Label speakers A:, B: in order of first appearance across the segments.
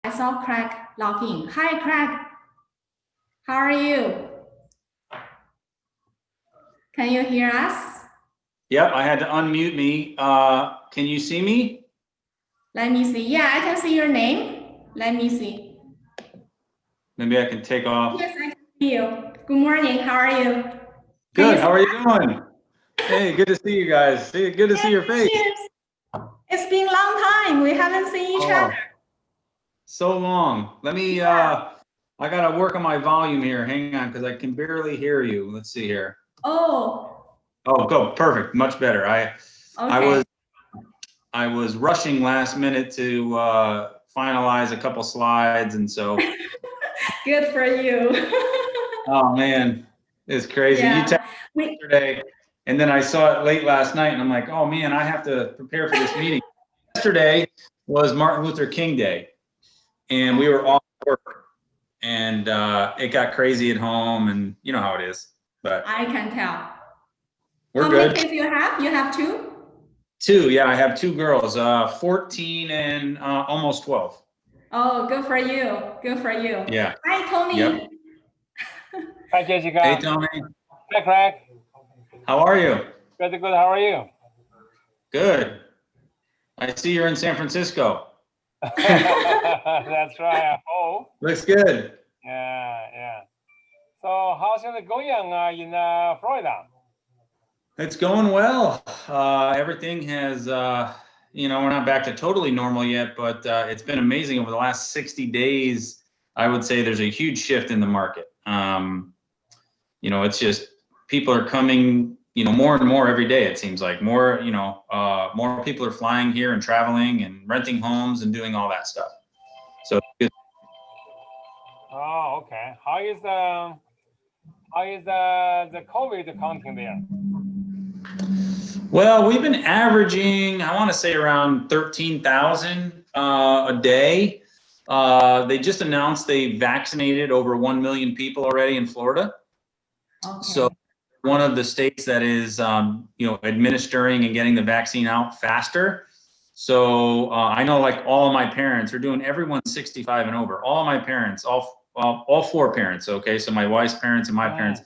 A: I saw Craig log in. Hi, Craig. How are you? Can you hear us?
B: Yep, I had to unmute me. Can you see me?
A: Let me see. Yeah, I can see your name. Let me see.
B: Maybe I can take off.
A: Yes, I can see you. Good morning. How are you?
B: Good. How are you doing? Hey, good to see you guys. Good to see your face.
A: Cheers. It's been a long time. We haven't seen each other.
B: So long. Let me, I got to work on my volume here. Hang on, because I can barely hear you. Let's see here.
A: Oh.
B: Oh, go. Perfect. Much better. I was rushing last minute to finalize a couple slides, and so.
A: Good for you.
B: Oh man, it's crazy.
A: Yeah.
B: You texted me yesterday, and then I saw it late last night, and I'm like, oh man, I have to prepare for this meeting. Yesterday was Martin Luther King Day, and we were off work, and it got crazy at home, and you know how it is. But
A: I can tell.
B: we're
A: how
B: good.
A: How many kids you have? You have two?
B: Two, yeah, I have two girls, 14 and almost 12.
A: Oh, good for you. Good for you.
B: Yeah.
A: Hi, Tony.
B: Yep.
C: Hi, Jessica.
B: Hey, Tony.
C: Hi, Craig.
B: How are you?
C: Good, good. How are you?
B: Good. I see you're in San Francisco.
C: That's right. Oh.
B: Looks good.
C: Yeah. So how's it going in Florida?
B: It's going well. Everything has, we're not back to totally normal yet, but it's been amazing over the last 60 days. I would say there's a huge shift in the market. It's just people are coming, more and more every day. It seems like more people are flying here and traveling and renting homes and doing all that stuff. So.
C: Oh, okay. How is the COVID counting there?
B: Well, we've been averaging, I want to say around 13,000 a day. They just announced they vaccinated over 1 million people already in Florida.
A: Okay.
B: So one of the states that is, administering and getting the vaccine out faster. So I know like all my parents are doing, everyone's 65 and over. All my parents, all four parents, okay? So my wife's parents and my parents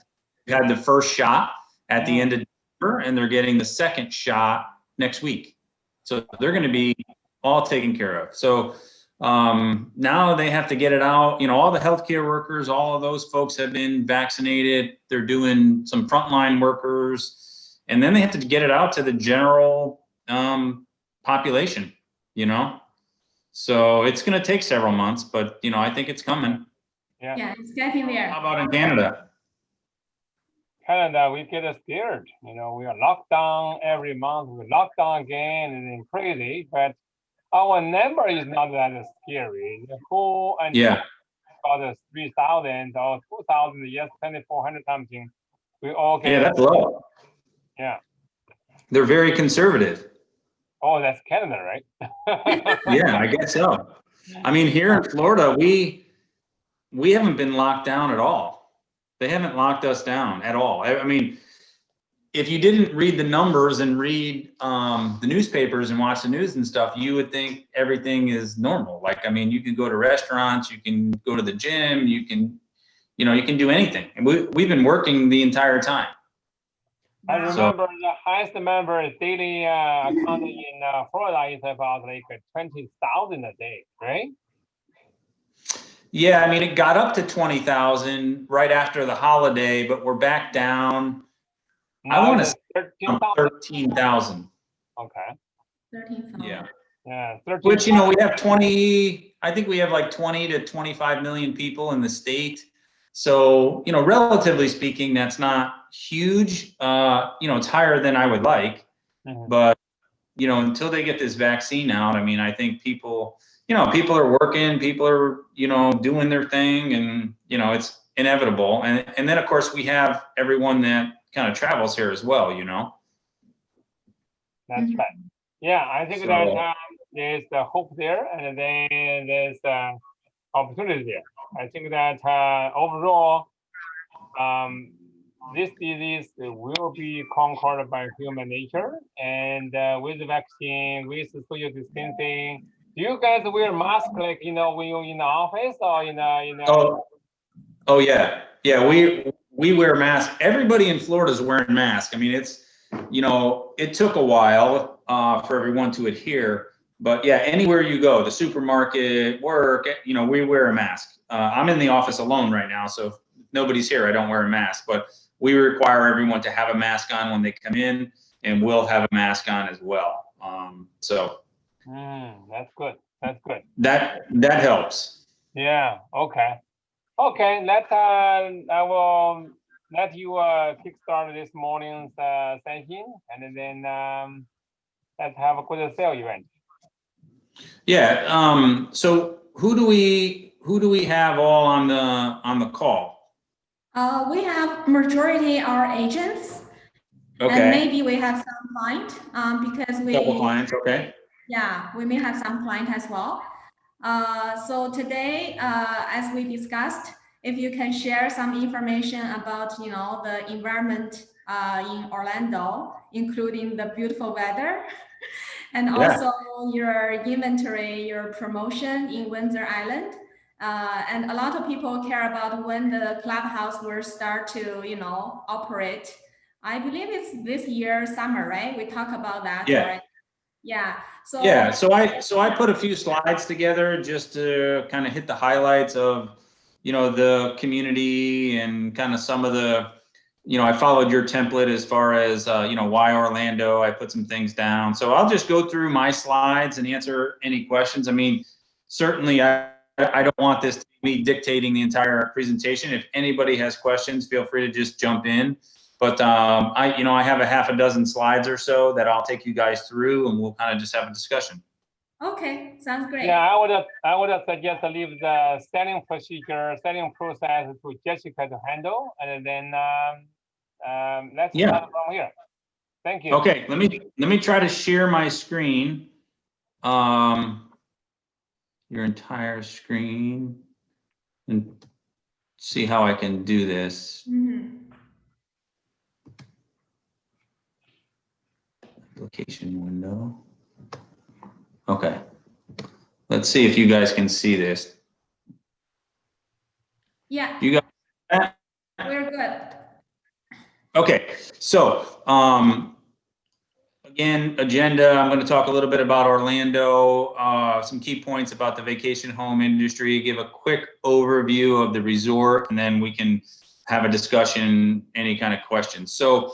B: had the first shot at the end of December, and they're getting the second shot next week. So they're going to be all taken care of. So now they have to get it out. All the healthcare workers, all of those folks have been vaccinated. They're doing some frontline workers, and then they have to get it out to the general population, So it's going to take several months, but I think it's coming.
A: Yeah, it's getting there.
B: How about in Canada?
C: Canada, we get scared. We are locked down every month. We lock down again, and then crazy. But our number is not that scary. The whole about 3,000 or 2,000, yes, 2,400 something. We all get.
B: Yeah, that's low.
C: Yeah.
B: They're very conservative.
C: Oh, that's Canada, right?
B: Yeah, I guess so. I mean, here in Florida, we haven't been locked down at all. They haven't locked us down at all. I mean, if you didn't read the numbers and read the newspapers and watch the news and stuff, you would think everything is normal. Like, I mean, you can go to restaurants, you can go to the gym, you can do anything. And we've been working the entire time.
C: I remember the highest number daily account in Florida is about like 20,000 a day, right?
B: Yeah, I mean, it got up to 20,000 right after the holiday, but we're back down. I want to say 13,000.
C: Okay.
A: 13,000.
B: Yeah.
C: Yeah. 13,
B: which, we have 20, I think we have like 20 to 25 million people in the state. So, relatively speaking, that's not huge. It's higher than I would like, but, until they get this vaccine out, I mean, I think people are working, people are, doing their thing, and, it's inevitable. And then of course we have everyone that kind of travels here as well,
C: That's right. Yeah, I think that there's the hope there, and then there's the opportunity there. I think that overall, this disease will be conquered by human nature, and with the vaccine, with social distancing, Do you guys wear mask like when you're in the office or
B: Oh yeah, yeah. We wear masks. Everybody in Florida is wearing masks. I mean, it's it took a while for everyone to adhere, but yeah, anywhere you go, the supermarket, work, we wear a mask. I'm in the office alone right now, so if nobody's here, I don't wear a mask. But we require everyone to have a mask on when they come in, and we'll have a mask on as well. So
C: that's good. That's good.
B: that helps.
C: Yeah. Okay. Okay. I will let you kickstart this morning's session, and then let's have a good sale event.
B: Yeah. So who do we have all on the call?
A: We have majority our agents.
B: Okay.
A: And maybe we have some client because
B: Couple clients. Okay.
A: Yeah, we may have some client as well. So today, as we discussed, if you can share some information about the environment in Orlando, including the beautiful weather, and also your inventory, your promotion in Windsor Island. And a lot of people care about when the clubhouse will start to operate. I believe it's this year summer, right? We talk about that.
B: Yeah.
A: Right? Yeah. So
B: yeah. So I put a few slides together just to kind of hit the highlights of the community and kind of some of the I followed your template as far as why Orlando. I put some things down. So I'll just go through my slides and answer any questions. I mean, certainly I don't want this to be me dictating the entire presentation. If anybody has questions, feel free to just jump in. But I have a half a dozen slides or so that I'll take you guys through, and we'll kind of just have a discussion.
A: Okay, sounds great.
C: Yeah, I would suggest to leave the selling process to Jessica to handle, and then let's start from here. Thank you.
B: Okay, let me try to share my screen. Your entire screen, and see how I can do this.
A: Mm-hmm.
B: Application window. Okay. Let's see if you guys can see this.
A: Yeah.
B: You guys?
A: We're good.
B: Okay. So, again, agenda. I'm going to talk a little bit about Orlando, some key points about the vacation home industry, give a quick overview of the resort, and then we can have a discussion, any kind of questions. So,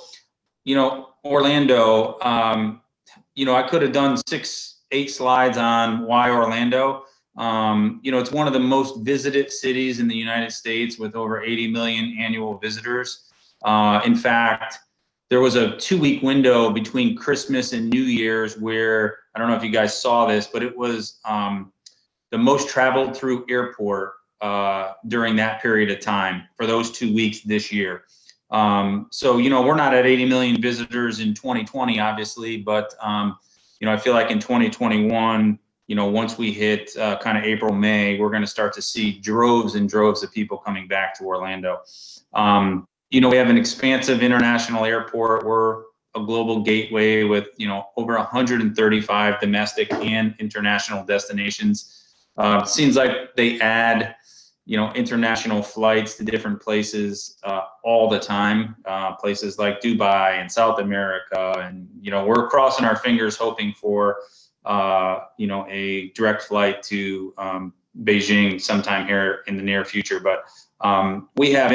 B: Orlando, I could have done 6-8 slides on why Orlando. It's one of the most visited cities in the United States with over 80 million annual visitors. In fact, there was a 2-week window between Christmas and New Year's where, I don't know if you guys saw this, but it was the most traveled through airport during that period of time for those 2 weeks this year. So, we're not at 80 million visitors in 2020, obviously, but, I feel like in 2021, once we hit kind of April, May, we're going to start to see droves and droves of people coming back to Orlando. We have an expansive international airport. We're a global gateway with, over 135 domestic and international destinations. Seems like they add, international flights to different places all the time, places like Dubai and South America. And, we're crossing our fingers hoping for, a direct flight to Beijing sometime here in the near future. But we have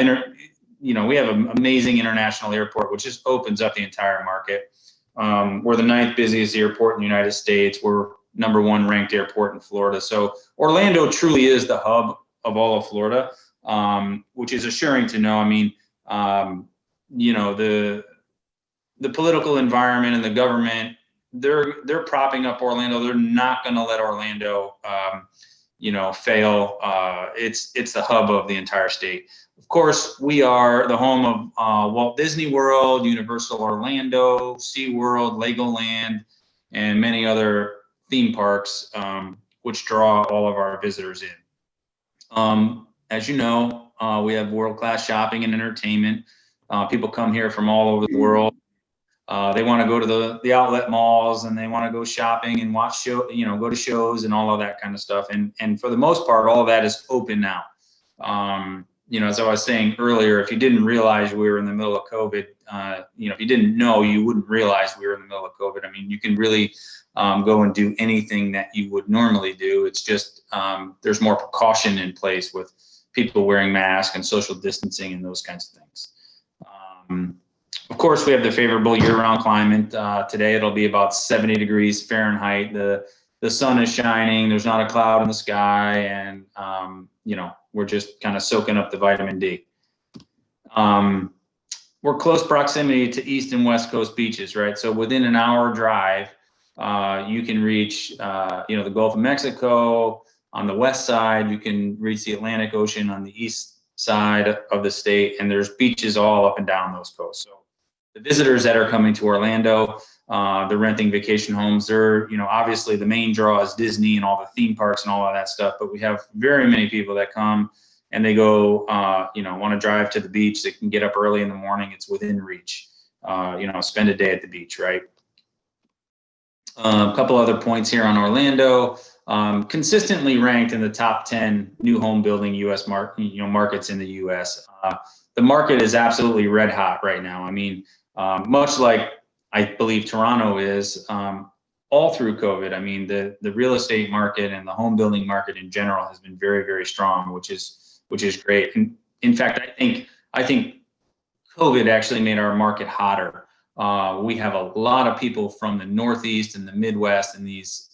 B: we have an amazing international airport, which just opens up the entire market. We're the 9th busiest airport in the United States. We're #1 ranked airport in Florida. So Orlando truly is the hub of all of Florida, which is assuring to know. I mean, the political environment and the government, they're propping up Orlando. They're not going to let Orlando, fail. It's the hub of the entire state. Of course, we are the home of Walt Disney World, Universal Orlando, SeaWorld, Legoland, and many other theme parks, which draw all of our visitors in. As you know, we have world-class shopping and entertainment. People come here from all over the world. They want to go to the outlet malls, and they want to go shopping and watch go to shows and all of that kind of stuff. And for the most part, all of that is open now. As I was saying earlier, if you didn't realize we were in the middle of COVID, if you didn't know, you wouldn't realize we were in the middle of COVID. I mean, you can really go and do anything that you would normally do. It's just there's more precaution in place with people wearing masks and social distancing and those kinds of things. Of course, we have the favorable year-round climate. Today, it'll be about 70 degrees Fahrenheit. The sun is shining. There's not a cloud in the sky, and we're just kind of soaking up the vitamin D. We're close proximity to East and West Coast beaches, right? So within an hour drive, you can reach, the Gulf of Mexico. On the west side, you can reach the Atlantic Ocean on the east side of the state, and there's beaches all up and down those coasts. So the visitors that are coming to Orlando, they're renting vacation homes. They're, obviously the main draw is Disney and all the theme parks and all of that stuff, but we have very many people that come and they go, want to drive to the beach. They can get up early in the morning. It's within reach, spend a day at the beach, right? A couple other points here on Orlando. Consistently ranked in the top 10 new home building U.S. markets in the U.S. The market is absolutely red hot right now. I mean, much like I believe Toronto is all through COVID. I mean, the real estate market and the home building market in general has been very, very strong, which is great. And in fact, I think COVID actually made our market hotter. We have a lot of people from the Northeast and the Midwest and these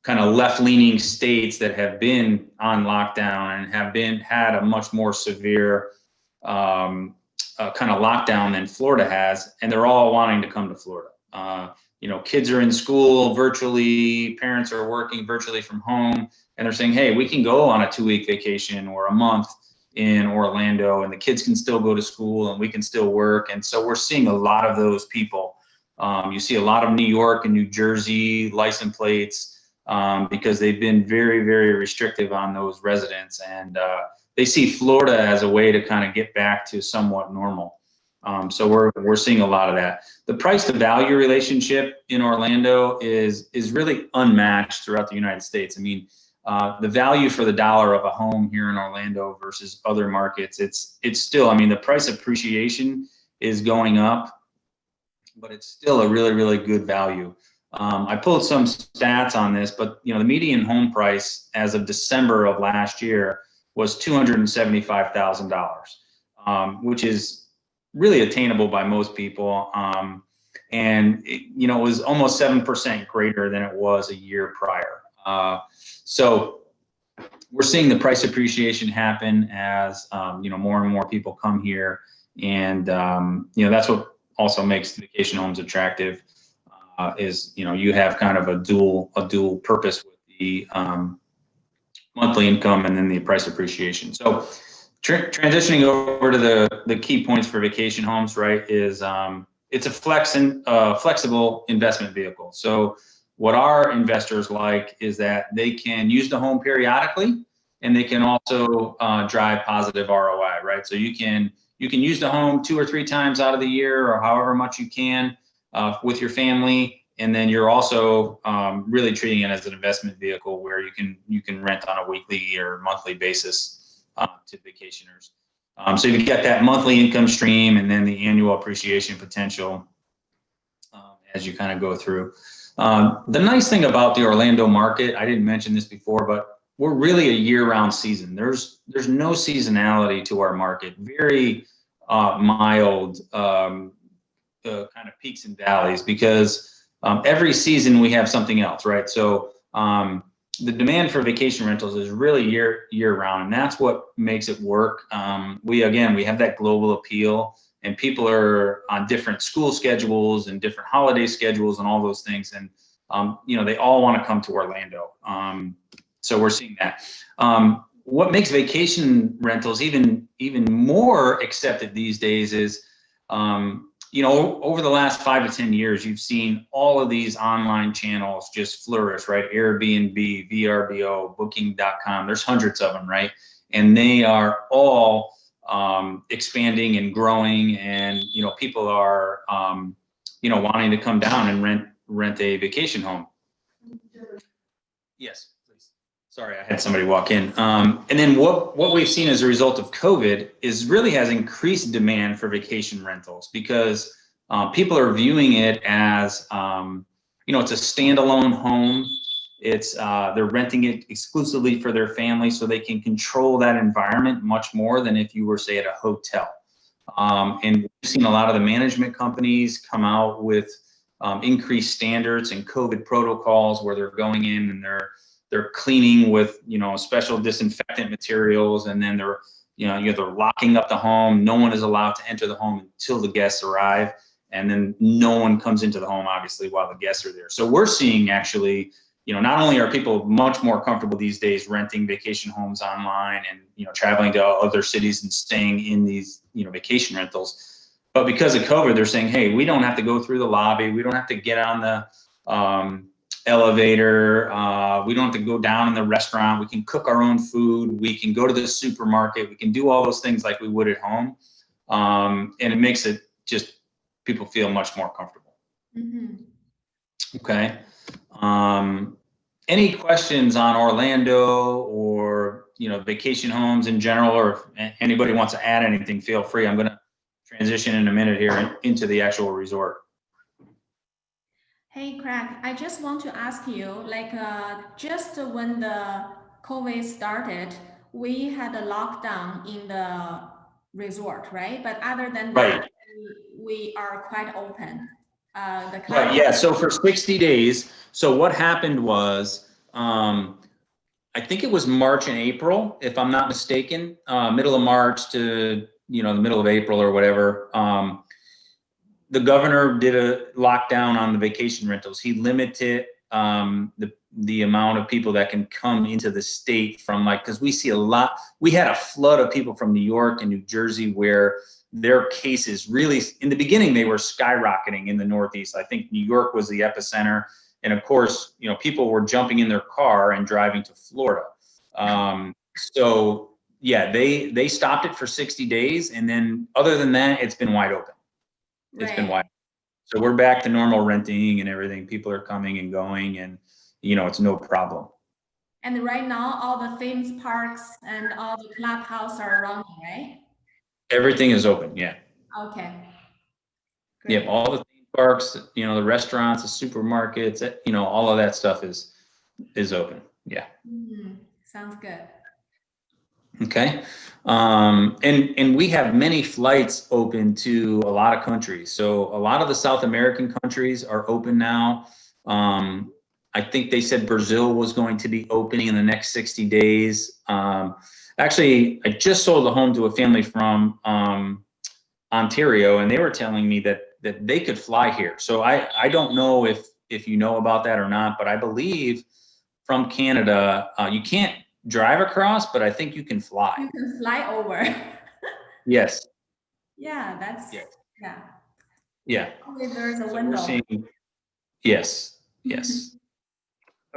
B: kind of left-leaning states that have been on lockdown and have had a much more severe kind of lockdown than Florida has, and they're all wanting to come to Florida. Kids are in school virtually, parents are working virtually from home, and they're saying, hey, we can go on a 2-week vacation or a month in Orlando, and the kids can still go to school and we can still work. And so we're seeing a lot of those people. You see a lot of New York and New Jersey license plates because they've been very, very restrictive on those residents, and they see Florida as a way to kind of get back to somewhat normal. So we're seeing a lot of that. The price to value relationship in Orlando is really unmatched throughout the United States. I mean, the value for the dollar of a home here in Orlando versus other markets, it's still, I mean, the price appreciation is going up, but it's still a really, really good value. I pulled some stats on this, but the median home price as of December of last year was $275,000, which is really attainable by most people. And it was almost 7% greater than it was a year prior. So we're seeing the price appreciation happen as more and more people come here, and that's what also makes vacation homes attractive. Is you have kind of a dual purpose with the monthly income and then the price appreciation. So transitioning over to the key points for vacation homes, right, is it's a flexible investment vehicle. So what our investors like is that they can use the home periodically, and they can also drive positive ROI, right? So you can use the home 2 or 3 times out of the year, or however much you can with your family, and then you're also really treating it as an investment vehicle where you can rent on a weekly or monthly basis to vacationers. So you get that monthly income stream and then the annual appreciation potential as you kind of go through. The nice thing about the Orlando market, I didn't mention this before, but we're really a year-round season. There's no seasonality to our market. Very mild kind of peaks and valleys, because every season we have something else, right? So the demand for vacation rentals is really year-round, and that's what makes it work. We have that global appeal, and people are on different school schedules and different holiday schedules and all those things, and they all want to come to Orlando. So we're seeing that. What makes vacation rentals even more accepted these days is, over the last 5 to 10 years, you've seen all of these online channels just flourish, right? Airbnb, VRBO, Booking.com. There's hundreds of them, right? And they are all expanding and growing, and people are wanting to come down and rent a vacation home. Yes, please. Sorry, I had somebody walk in. And then what we've seen as a result of COVID is really has increased demand for vacation rentals, because people are viewing it as it's a standalone home. It's they're renting it exclusively for their family, so they can control that environment much more than if you were, say, at a hotel. And we've seen a lot of the management companies come out with increased standards and COVID protocols, where they're going in and they're cleaning with special disinfectant materials, and then they're locking up the home. No one is allowed to enter the home until the guests arrive, and then no one comes into the home, obviously, while the guests are there. So we're seeing, actually, not only are people much more comfortable these days renting vacation homes online and traveling to other cities and staying in these vacation rentals, but because of COVID, they're saying, hey, we don't have to go through the lobby, we don't have to get on the elevator, we don't have to go down in the restaurant, we can cook our own food, we can go to the supermarket, we can do all those things like we would at home, and it makes it just people feel much more comfortable. Okay. Any questions on Orlando or vacation homes in general, or if anybody wants to add anything, feel free. I'm going to transition in a minute here into the actual resort.
A: Hey, Craig, I just want to ask you, like, just when the COVID started, we had a lockdown in the resort, right? But other than that, we are quite open.
B: Right, yeah, so for 60 days, so what happened was, I think it was March and April, if I'm not mistaken, middle of March to, the middle of April or whatever, the governor did a lockdown on the vacation rentals. He limited the amount of people that can come into the state from, because we see we had a flood of people from New York and New Jersey, where their cases really, in the beginning, they were skyrocketing in the Northeast. I think New York was the epicenter. And of course, people were jumping in their car and driving to Florida. So yeah, they stopped it for 60 days. And then other than that, it's been wide open. It's been wide. So we're back to normal renting and everything. People are coming and going, and it's no problem.
A: And right now, all the theme parks and all the clubhouse are running, right? Everything
B: is open, yeah.
A: Okay. Great.
B: Yep, all the theme parks, the restaurants, the supermarkets, all of that stuff is open. Yeah.
A: Sounds good.
B: Okay. And we have many flights open to a lot of countries. So a lot of the South American countries are open now. I think they said Brazil was going to be opening in the next 60 days. Actually, I just sold a home to a family from Ontario, and they were telling me that they could fly here. So I don't know if you know about that or not, but I believe from Canada, you can't drive across, but I think you can fly.
A: You can fly over.
B: Yes.
A: Yeah, that's, yeah.
B: Yeah.
A: Okay, there's a window.
B: Yes.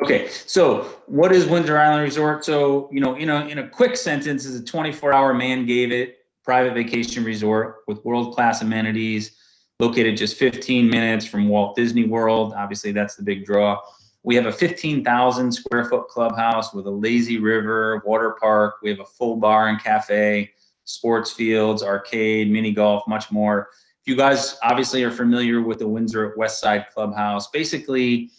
B: Okay, so what is Windsor Island Resort? So, in a quick sentence, is a 24-hour man gave it private vacation resort with world-class amenities, located just 15 minutes from Walt Disney World. Obviously, that's the big draw. We have a 15,000 square foot clubhouse with a lazy river, water park. We have a full bar and cafe, sports fields, arcade, mini golf, much more. If you guys obviously are familiar with the Windsor Westside Clubhouse, basically,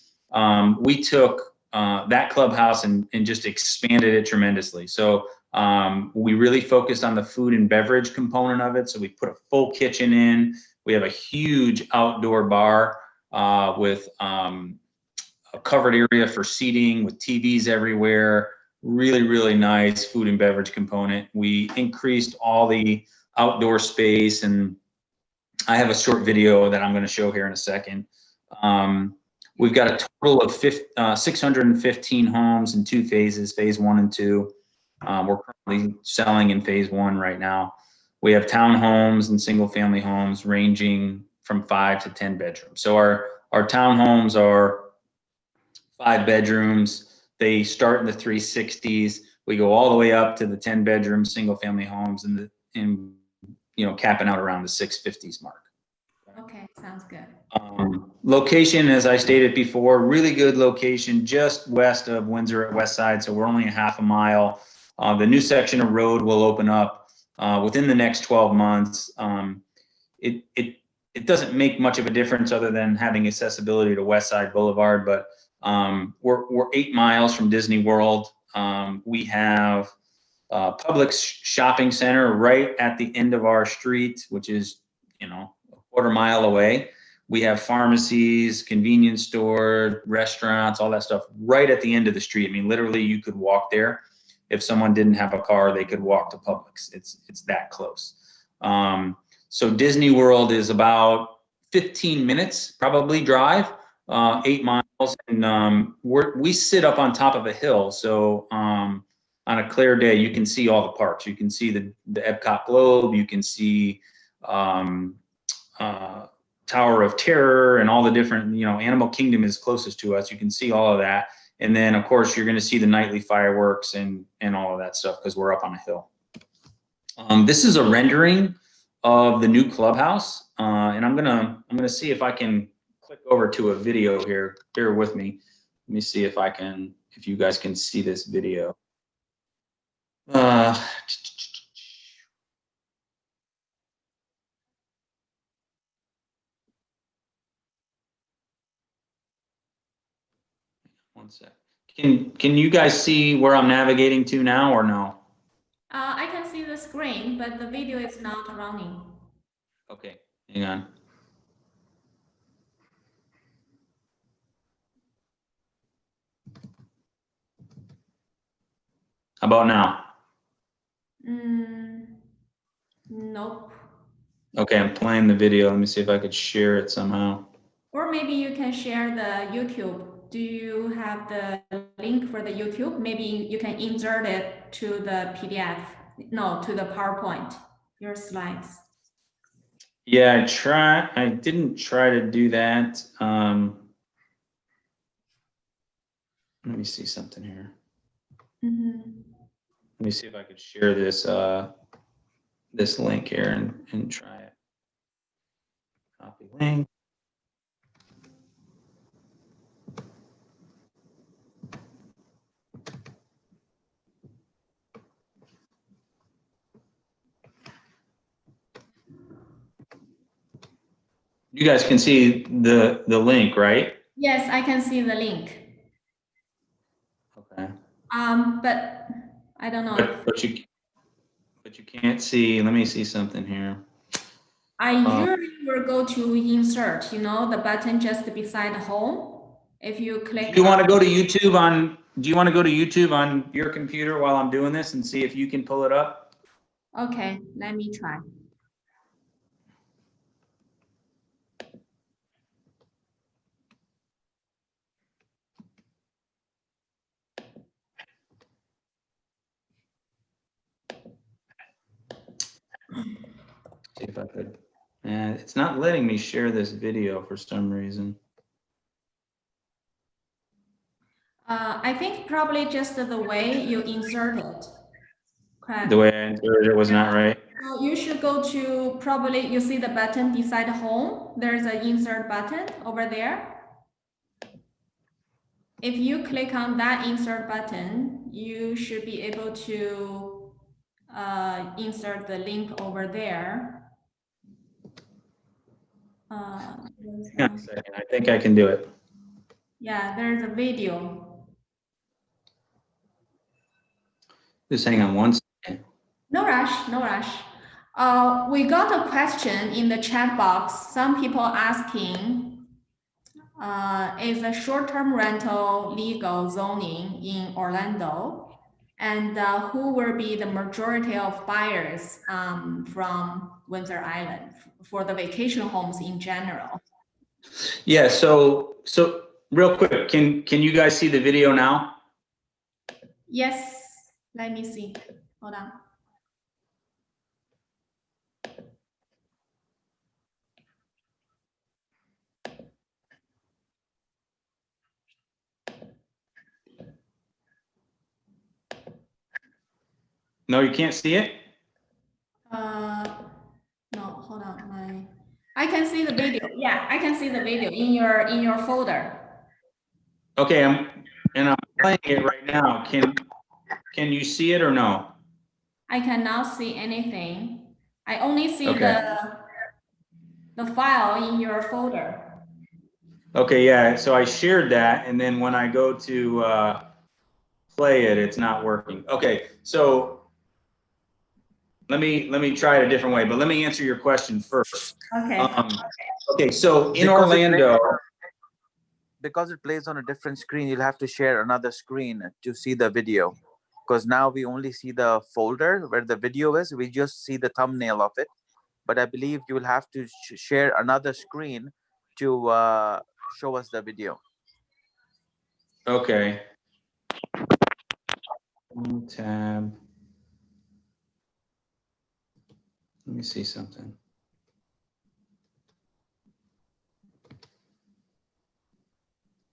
B: we took that clubhouse and just expanded it tremendously. So we really focused on the food and beverage component of it. So we put a full kitchen in. We have a huge outdoor bar with a covered area for seating with TVs everywhere. Really, really nice food and beverage component. We increased all the outdoor space, and I have a short video that I'm going to show here in a second. We've got a total of 615 homes in 2 phases, phase 1 and 2. We're currently selling in phase 1 right now. We have townhomes and single family homes ranging from 5 to 10 bedrooms. So our townhomes are 5 bedrooms. They start in the 360s. We go all the way up to the 10 bedroom single family homes and capping out around the 650s mark.
A: Okay, sounds good.
B: Location, as I stated before, really good location just west of Windsor at West Side. So we're only a half a mile. The new section of road will open up within the next 12 months. It doesn't make much of a difference other than having accessibility to West Side Boulevard, but we're 8 miles from Disney World. We have a Publix shopping center right at the end of our street, which is, a quarter mile away. We have pharmacies, convenience store, restaurants, all that stuff right at the end of the street. I mean, literally you could walk there. If someone didn't have a car, they could walk to Publix. It's that close. So Disney World is about 15 minutes, probably drive, 8 miles. And we sit up on top of a hill. So on a clear day, you can see all the parks. You can see the Epcot Globe. You can see Tower of Terror and all the different, Animal Kingdom is closest to us. You can see all of that. And then, of course, you're going to see the nightly fireworks and all of that stuff because we're up on a hill. This is a rendering of the new clubhouse, and I'm gonna see if I can click over to a video here. Bear with me. Let me see if you guys can see this video. One sec. Can you guys see where I'm navigating to now or no?
A: I can see the screen, but the video is not running.
B: Okay, hang on. How about now?
A: Nope.
B: Okay, I'm playing the video. Let me see if I could share it somehow.
A: Or maybe you can share the YouTube. Do you have the link for the YouTube? Maybe you can insert it to the PDF. No, to the PowerPoint, your slides.
B: Yeah, I didn't try to do that. Let me see something here. Let me see if I could share this this link here and try it. Copy link. You guys can see the link, right?
A: Yes, I can see the link.
B: Okay.
A: But I don't know.
B: But you can't see. Let me see something here.
A: I usually will go to insert, the button just beside home. If you click.
B: Do you want to go to YouTube on? Do you want to go to YouTube on your computer while I'm doing this and see if you can pull it up?
A: Okay, let me try.
B: See if I could. And it's not letting me share this video for some reason.
A: I think probably just the way you insert it. Okay.
B: The way I inserted it was not right.
A: So you should go to probably, you see the button beside home. There's an insert button over there. If you click on that insert button, you should be able to insert the link over there.
B: Hang on a second. I think I can do it.
A: Yeah, there's a video.
B: Just hang on one second.
A: No rush, no rush. We got a question in the chat box. Some people asking, is a short-term rental legal zoning in Orlando? And who will be the majority of buyers from Windsor Island for the vacation homes in general?
B: Yeah, so real quick, can you guys see the video now?
A: Yes, let me see. Hold on.
B: No, you can't see it?
A: I can see the video. Yeah, I can see the video in your folder.
B: Okay, I'm playing it right now. Can you see it or no?
A: I cannot see anything. I only see
B: Okay.
A: the file in your folder.
B: Okay, yeah. So I shared that, and then when I go to play it, it's not working. Okay, so let me try it a different way, but let me answer your question first.
A: Okay.
B: Okay, so in
D: Because it
B: Orlando,
D: Because it plays on a different screen, you'll have to share another screen to see the video. Because now we only see the folder where the video is. We just see the thumbnail of it. But I believe you will have to share another screen to show us the video.
B: okay. Tab. Let me see something.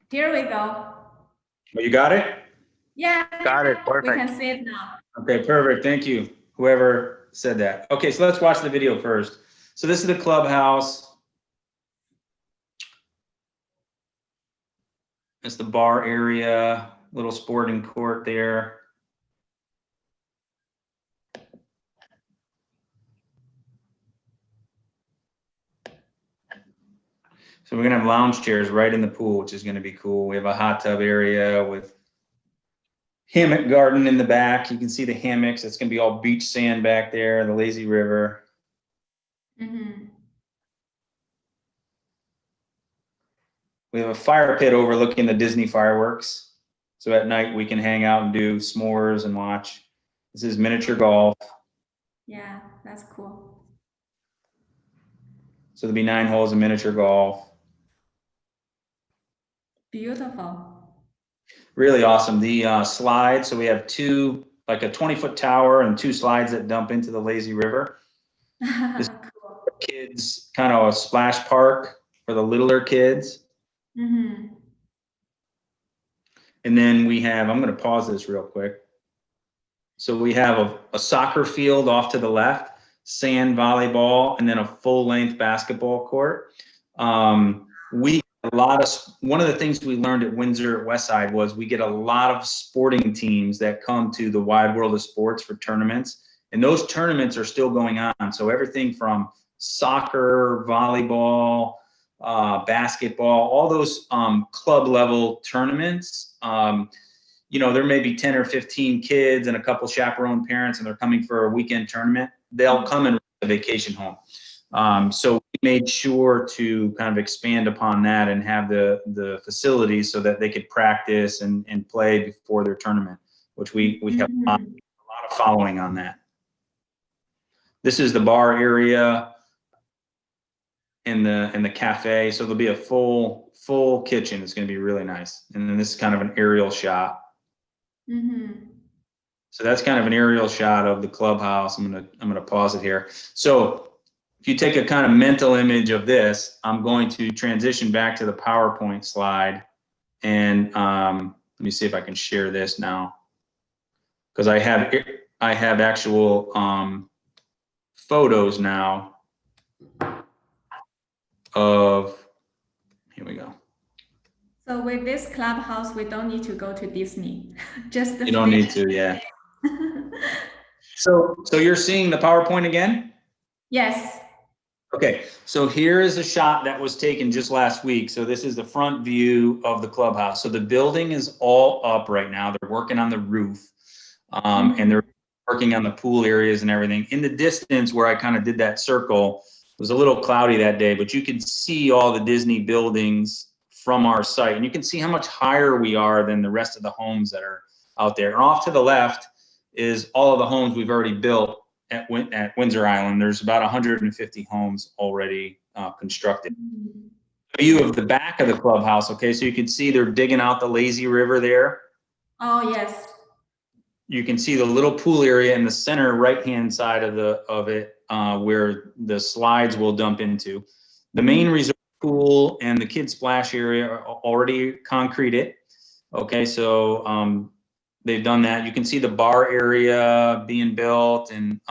A: Here we go.
B: Oh, you got it?
A: Yeah.
D: Got it.
A: We
D: Perfect.
A: can see it now.
B: Okay, perfect. Thank you. Whoever said that. Okay, so let's watch the video first. So this is the clubhouse. It's the bar area, little sporting court there. So we're gonna have lounge chairs right in the pool, which is gonna be cool. We have a hot tub area with hammock garden in the back. You can see the hammocks. It's gonna be all beach sand back there, the lazy river.
A: Mm-hmm.
B: We have a fire pit overlooking the Disney fireworks. So at night we can hang out and do s'mores and watch. This is miniature golf.
A: Yeah, that's cool.
B: So there'll be 9 holes of miniature golf.
A: Beautiful.
B: Really awesome. The slides, so we have two, like a 20-foot tower and 2 slides that dump into the lazy river.
A: Cool.
B: Kids, kind of a splash park for the littler kids.
A: Mm-hmm.
B: And then we have, I'm going to pause this real quick. So we have a soccer field off to the left, sand volleyball, and then a full-length basketball court. One of the things we learned at Windsor at Westside was we get a lot of sporting teams that come to the Wide World of Sports for tournaments, and those tournaments are still going on. So everything from soccer, volleyball, basketball, all those club level tournaments. You know, there may be 10 or 15 kids and a couple chaperone parents, and they're coming for a weekend tournament. They'll come and rent a vacation home. So we made sure to kind of expand upon that and have the facilities so that they could practice and play before their tournament, which we have a lot of following on that. This is the bar area in the cafe. So there'll be a full kitchen. It's going to be really nice. And then this is kind of an aerial shot.
A: Mm-hmm.
B: So that's kind of an aerial shot of the clubhouse. I'm gonna pause it here. So if you take a kind of mental image of this, I'm going to transition back to the PowerPoint slide, and let me see if I can share this now, because I have actual photos now of. Here we go.
A: So with this clubhouse, we don't need to go to Disney. Just the
B: You don't need to, yeah. So you're seeing the PowerPoint again?
A: Yes.
B: Okay, so here is a shot that was taken just last week. So this is the front view of the clubhouse. So the building is all up right now. They're working on the roof, and they're working on the pool areas and everything. In the distance where I kind of did that circle, it was a little cloudy that day, but you can see all the Disney buildings from our site, and you can see how much higher we are than the rest of the homes that are out there. And off to the left is all of the homes we've already built at Windsor Island. There's about 150 homes already constructed. View of the back of the clubhouse. Okay, so you can see they're digging out the lazy river there.
A: Oh yes.
B: You can see the little pool area in the center right-hand side of it where the slides will dump into. The main resort pool and the kids splash area are already concreted. Okay, so they've done that. You can see the bar area being built, and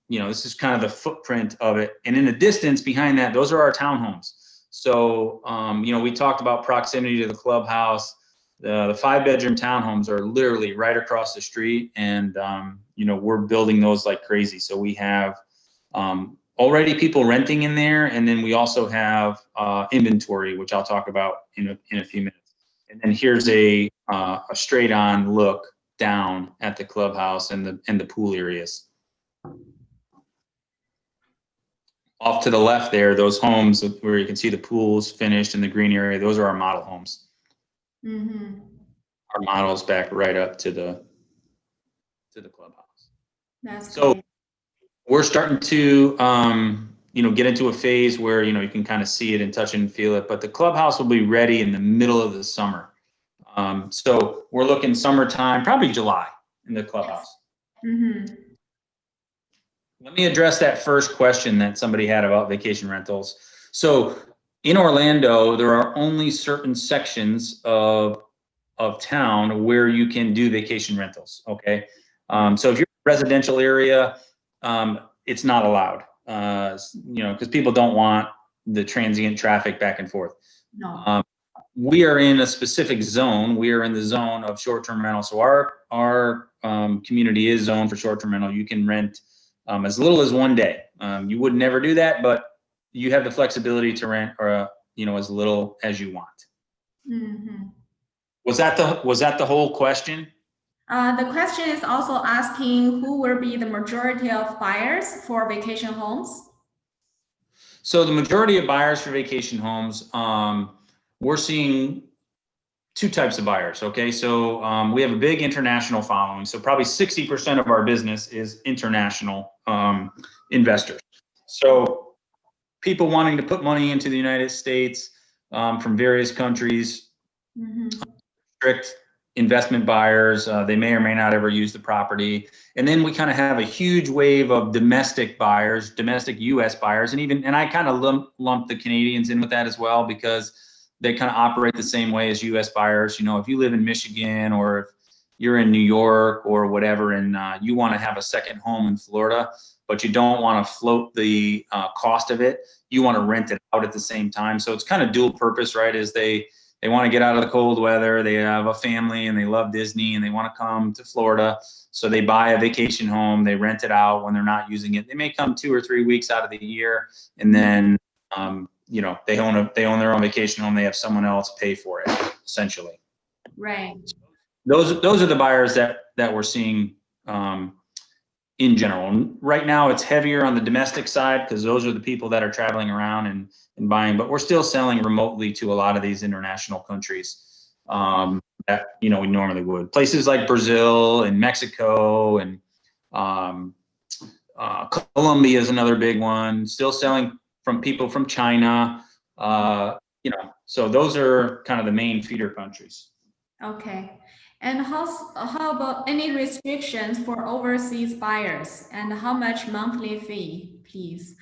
B: you know, this is kind of the footprint of it. And in the distance behind that, those are our townhomes. So, you know, we talked about proximity to the clubhouse. The 5-bedroom townhomes are literally right across the street, and you know, we're building those like crazy. So we have already people renting in there, and then we also have inventory, which I'll talk about in a few minutes. And then here's a straight-on look down at the clubhouse and the pool areas. Off to the left there, those homes where you can see the pools finished in the green area, those are our model homes.
A: Mm-hmm.
B: Our models back right up to the clubhouse.
A: That's
B: So
A: great.
B: we're starting to you know, get into a phase where, you know, you can kind of see it and touch it and feel it, but the clubhouse will be ready in the middle of the summer. So we're looking summertime, probably July in the clubhouse.
A: Mm-hmm.
B: Let me address that first question that somebody had about vacation rentals. So in Orlando, there are only certain sections of town where you can do vacation rentals, okay? So if you're in a residential area, it's not allowed, you know, because people don't want the transient traffic back and forth.
A: No.
B: We are in a specific zone. We are in the zone of short-term rental. So our community is zoned for short-term rental. You can rent as little as 1 day. You would never do that, but you have the flexibility to rent, or you know, as little as you want.
A: Mm-hmm.
B: Was that the whole question?
A: The question is also asking who will be the majority of buyers for vacation homes?
B: So the majority of buyers for vacation homes, we're seeing two types of buyers, okay? So we have a big international following. So probably 60% of our business is international investors. So people wanting to put money into the United States from various countries,
A: Mm-hmm.
B: strict investment buyers. They may or may not ever use the property. And then we kind of have a huge wave of domestic buyers, domestic US buyers, and I kind of lump the Canadians in with that as well, because they kind of operate the same way as US buyers. You know, if you live in Michigan, or if you're in New York or whatever, and you want to have a second home in Florida, but you don't want to float the cost of it, you want to rent it out at the same time. So it's kind of dual purpose, right? Is they want to get out of the cold weather, they have a family and they love Disney and they want to come to Florida. So they buy a vacation home, they rent it out when they're not using it. They may come 2 or 3 weeks out of the year, and then you know, they own their own vacation home. They have someone else pay for it, essentially.
A: Right.
B: Those are the buyers that we're seeing in general. And right now it's heavier on the domestic side, because those are the people that are traveling around and buying, but we're still selling remotely to a lot of these international countries that, you know, we normally would. Places like Brazil and Mexico and Colombia is another big one. Still selling from people from China, you know, so those are kind of the main feeder countries.
A: Okay. And how about any restrictions for overseas buyers, and how much monthly fee, please?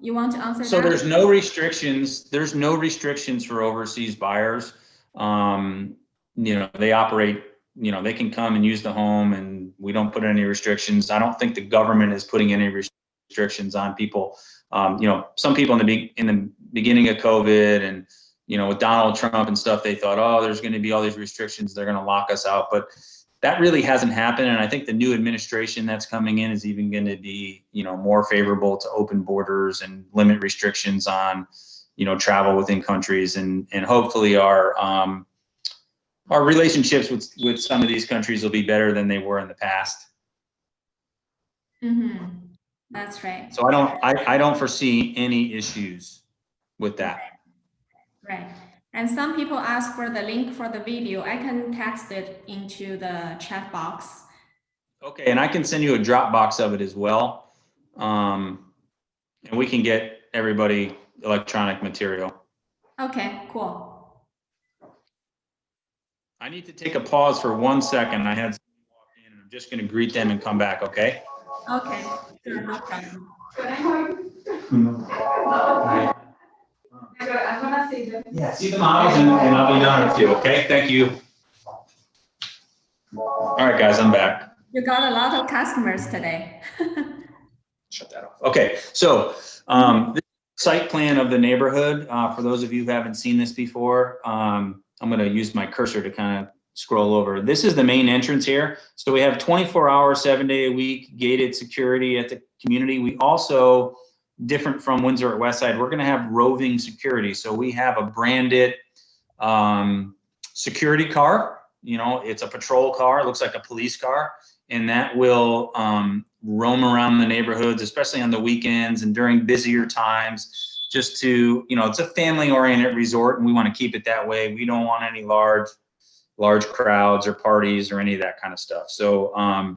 A: You want to answer
B: So
A: that?
B: there's no restrictions. There's no restrictions for overseas buyers. You know, they operate, you know, they can come and use the home, and we don't put any restrictions. I don't think the government is putting any restrictions on people. You know, some people in the beginning of COVID and, you know, with Donald Trump and stuff, they thought, oh, there's going to be all these restrictions, they're going to lock us out. But that really hasn't happened. And I think the new administration that's coming in is even going to be, you know, more favorable to open borders and limit restrictions on, you know, travel within countries. And hopefully our relationships with some of these countries will be better than they were in the past.
A: Mm-hmm. That's right.
B: So I don't foresee any issues with that.
A: Right. And some people ask for the link for the video. I can text it into the chat box.
B: Okay, and I can send you a Dropbox of it as well. And we can get everybody electronic material.
A: Okay, cool.
B: I need to take a pause for 1 second. I had someone walk in, and I'm just going to greet them and come back, okay?
A: Okay, sure, no problem.
B: Yeah, see the models and I'll be done with you, okay? Thank you. All right, guys, I'm back.
A: You got a lot of customers today.
B: shut that off. Okay, so this site plan of the neighborhood, for those of you who haven't seen this before, I'm going to use my cursor to kind of scroll over. This is the main entrance here. So we have 24-hour, 7-day-a-week gated security at the community. We also, different from Windsor at Westside, we're going to have roving security. So we have a branded security car. You know, it's a patrol car. It looks like a police car, and that will roam around the neighborhoods, especially on the weekends and during busier times, just to, you know, it's a family-oriented resort, and we want to keep it that way. We don't want any large crowds or parties or any of that kind of stuff. So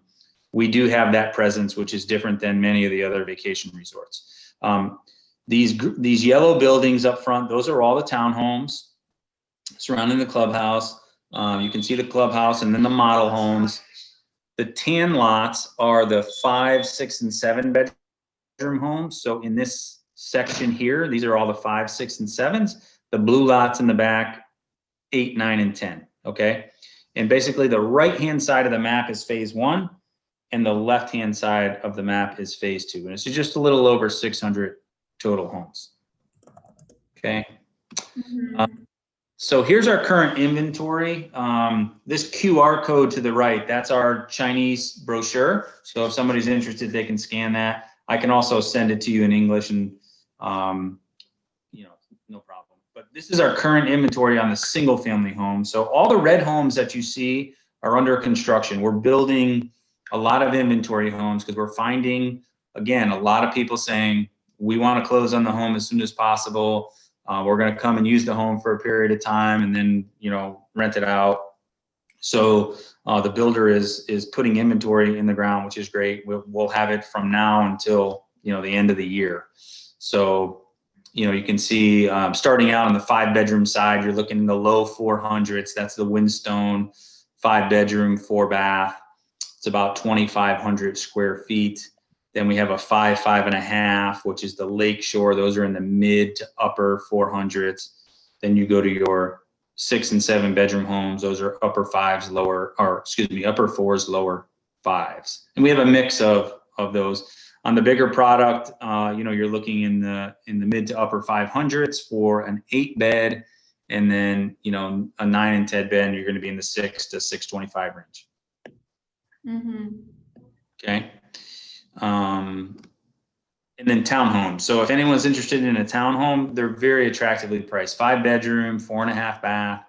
B: we do have that presence, which is different than many of the other vacation resorts. These yellow buildings up front, those are all the townhomes surrounding the clubhouse. You can see the clubhouse and then the model homes. The tan lots are the 5, 6, and 7 bedroom homes. So in this section here, these are all the 5, 6, and 7s. The blue lots in the back, 8, 9, and 10. Okay. And basically the right-hand side of the map is phase 1 and the left-hand side of the map is phase 2. And it's just a little over 600 total homes. Okay. So here's our current inventory. This QR code to the right, that's our Chinese brochure. So if somebody's interested, they can scan that. I can also send it to you in English, and you know, no problem. But this is our current inventory on the single family home. So all the red homes that you see are under construction. We're building a lot of inventory homes because we're finding, again, a lot of people saying, we want to close on the home as soon as possible. We're going to come and use the home for a period of time and then, you know, rent it out. So the builder is putting inventory in the ground, which is great. We'll have it from now until, you know, the end of the year. So, you know, you can see starting out on the 5-bedroom side, you're looking in the low 400s. That's the Windstone 5-bedroom, 4-bath. It's about 2,500 square feet. Then we have a 5, 5.5, which is the Lakeshore. Those are in the mid to upper 400s. Then you go to your 6 and 7 bedroom homes. Those are upper 5s, upper 4s, lower 5s. And we have a mix of those. On the bigger product, you know, you're looking in the mid to upper 500s for an 8-bed, and then, you know, a 9 and 10 bed, you're going to be in the 6 to 625 range. Okay. And then townhomes. So if anyone's interested in a townhome, they're very attractively priced. 5-bedroom, 4.5 bath.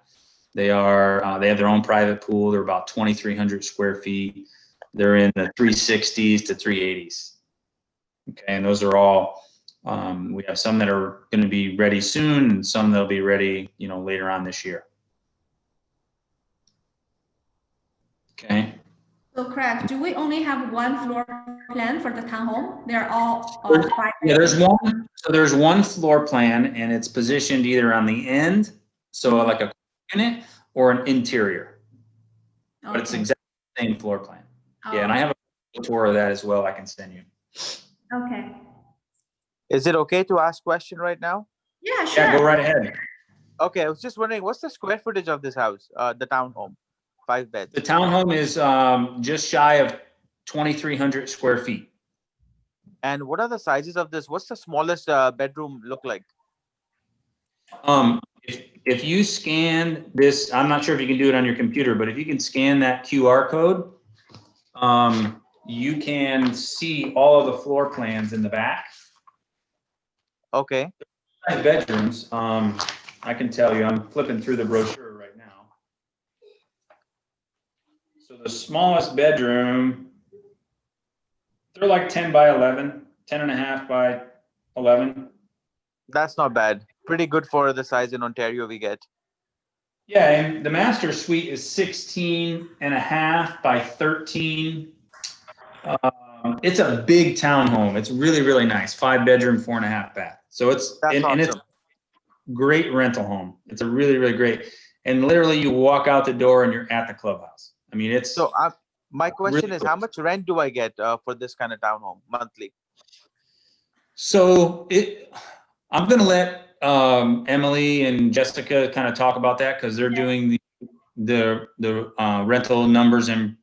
B: They have their own private pool. They're about 2,300 square feet. They're in the 360s to 380s. Okay, and those are all. We have some that are going to be ready soon, and some that'll be ready, you know, later on this year. Okay.
A: So Craig, do we only have one floor plan for the townhome? They're all 5.
B: Yeah, there's one. So there's one floor plan, and it's positioned either on the end, so like a unit, or an interior.
A: Okay.
B: But it's exactly the same floor plan.
A: Oh.
B: Yeah, and I have a tour of that as well. I can send you.
A: Okay.
D: Is it okay to ask question right now?
A: Yeah, sure.
B: Yeah, go right ahead.
D: Okay, I was just wondering, what's the square footage of this house, the townhome, 5 beds?
B: The townhome is just shy of 2,300 square feet.
D: And what are the sizes of this? What's the smallest bedroom look like?
B: If you scan this, I'm not sure if you can do it on your computer, but if you can scan that QR code, you can see all of the floor plans in the back.
D: Okay.
B: Bedrooms, I can tell you, I'm flipping through the brochure right now. So the smallest bedroom, they're like 10 by 11, 10.5 by 11.
D: That's not bad. Pretty good for the size in Ontario we get.
B: Yeah, and the master suite is 16.5 by 13. It's a big townhome. It's really, really nice. 5-bedroom, 4.5 bath. So it's and it's great rental home. It's a really, really great. And literally, you walk out the door and you're at the clubhouse. I mean, it's
D: so. My question
B: really
D: is,
B: cool.
D: how much rent do I get for this kind of townhome monthly?
B: So I'm going to let Emily and Jessica kind of talk about that because they're doing rental numbers and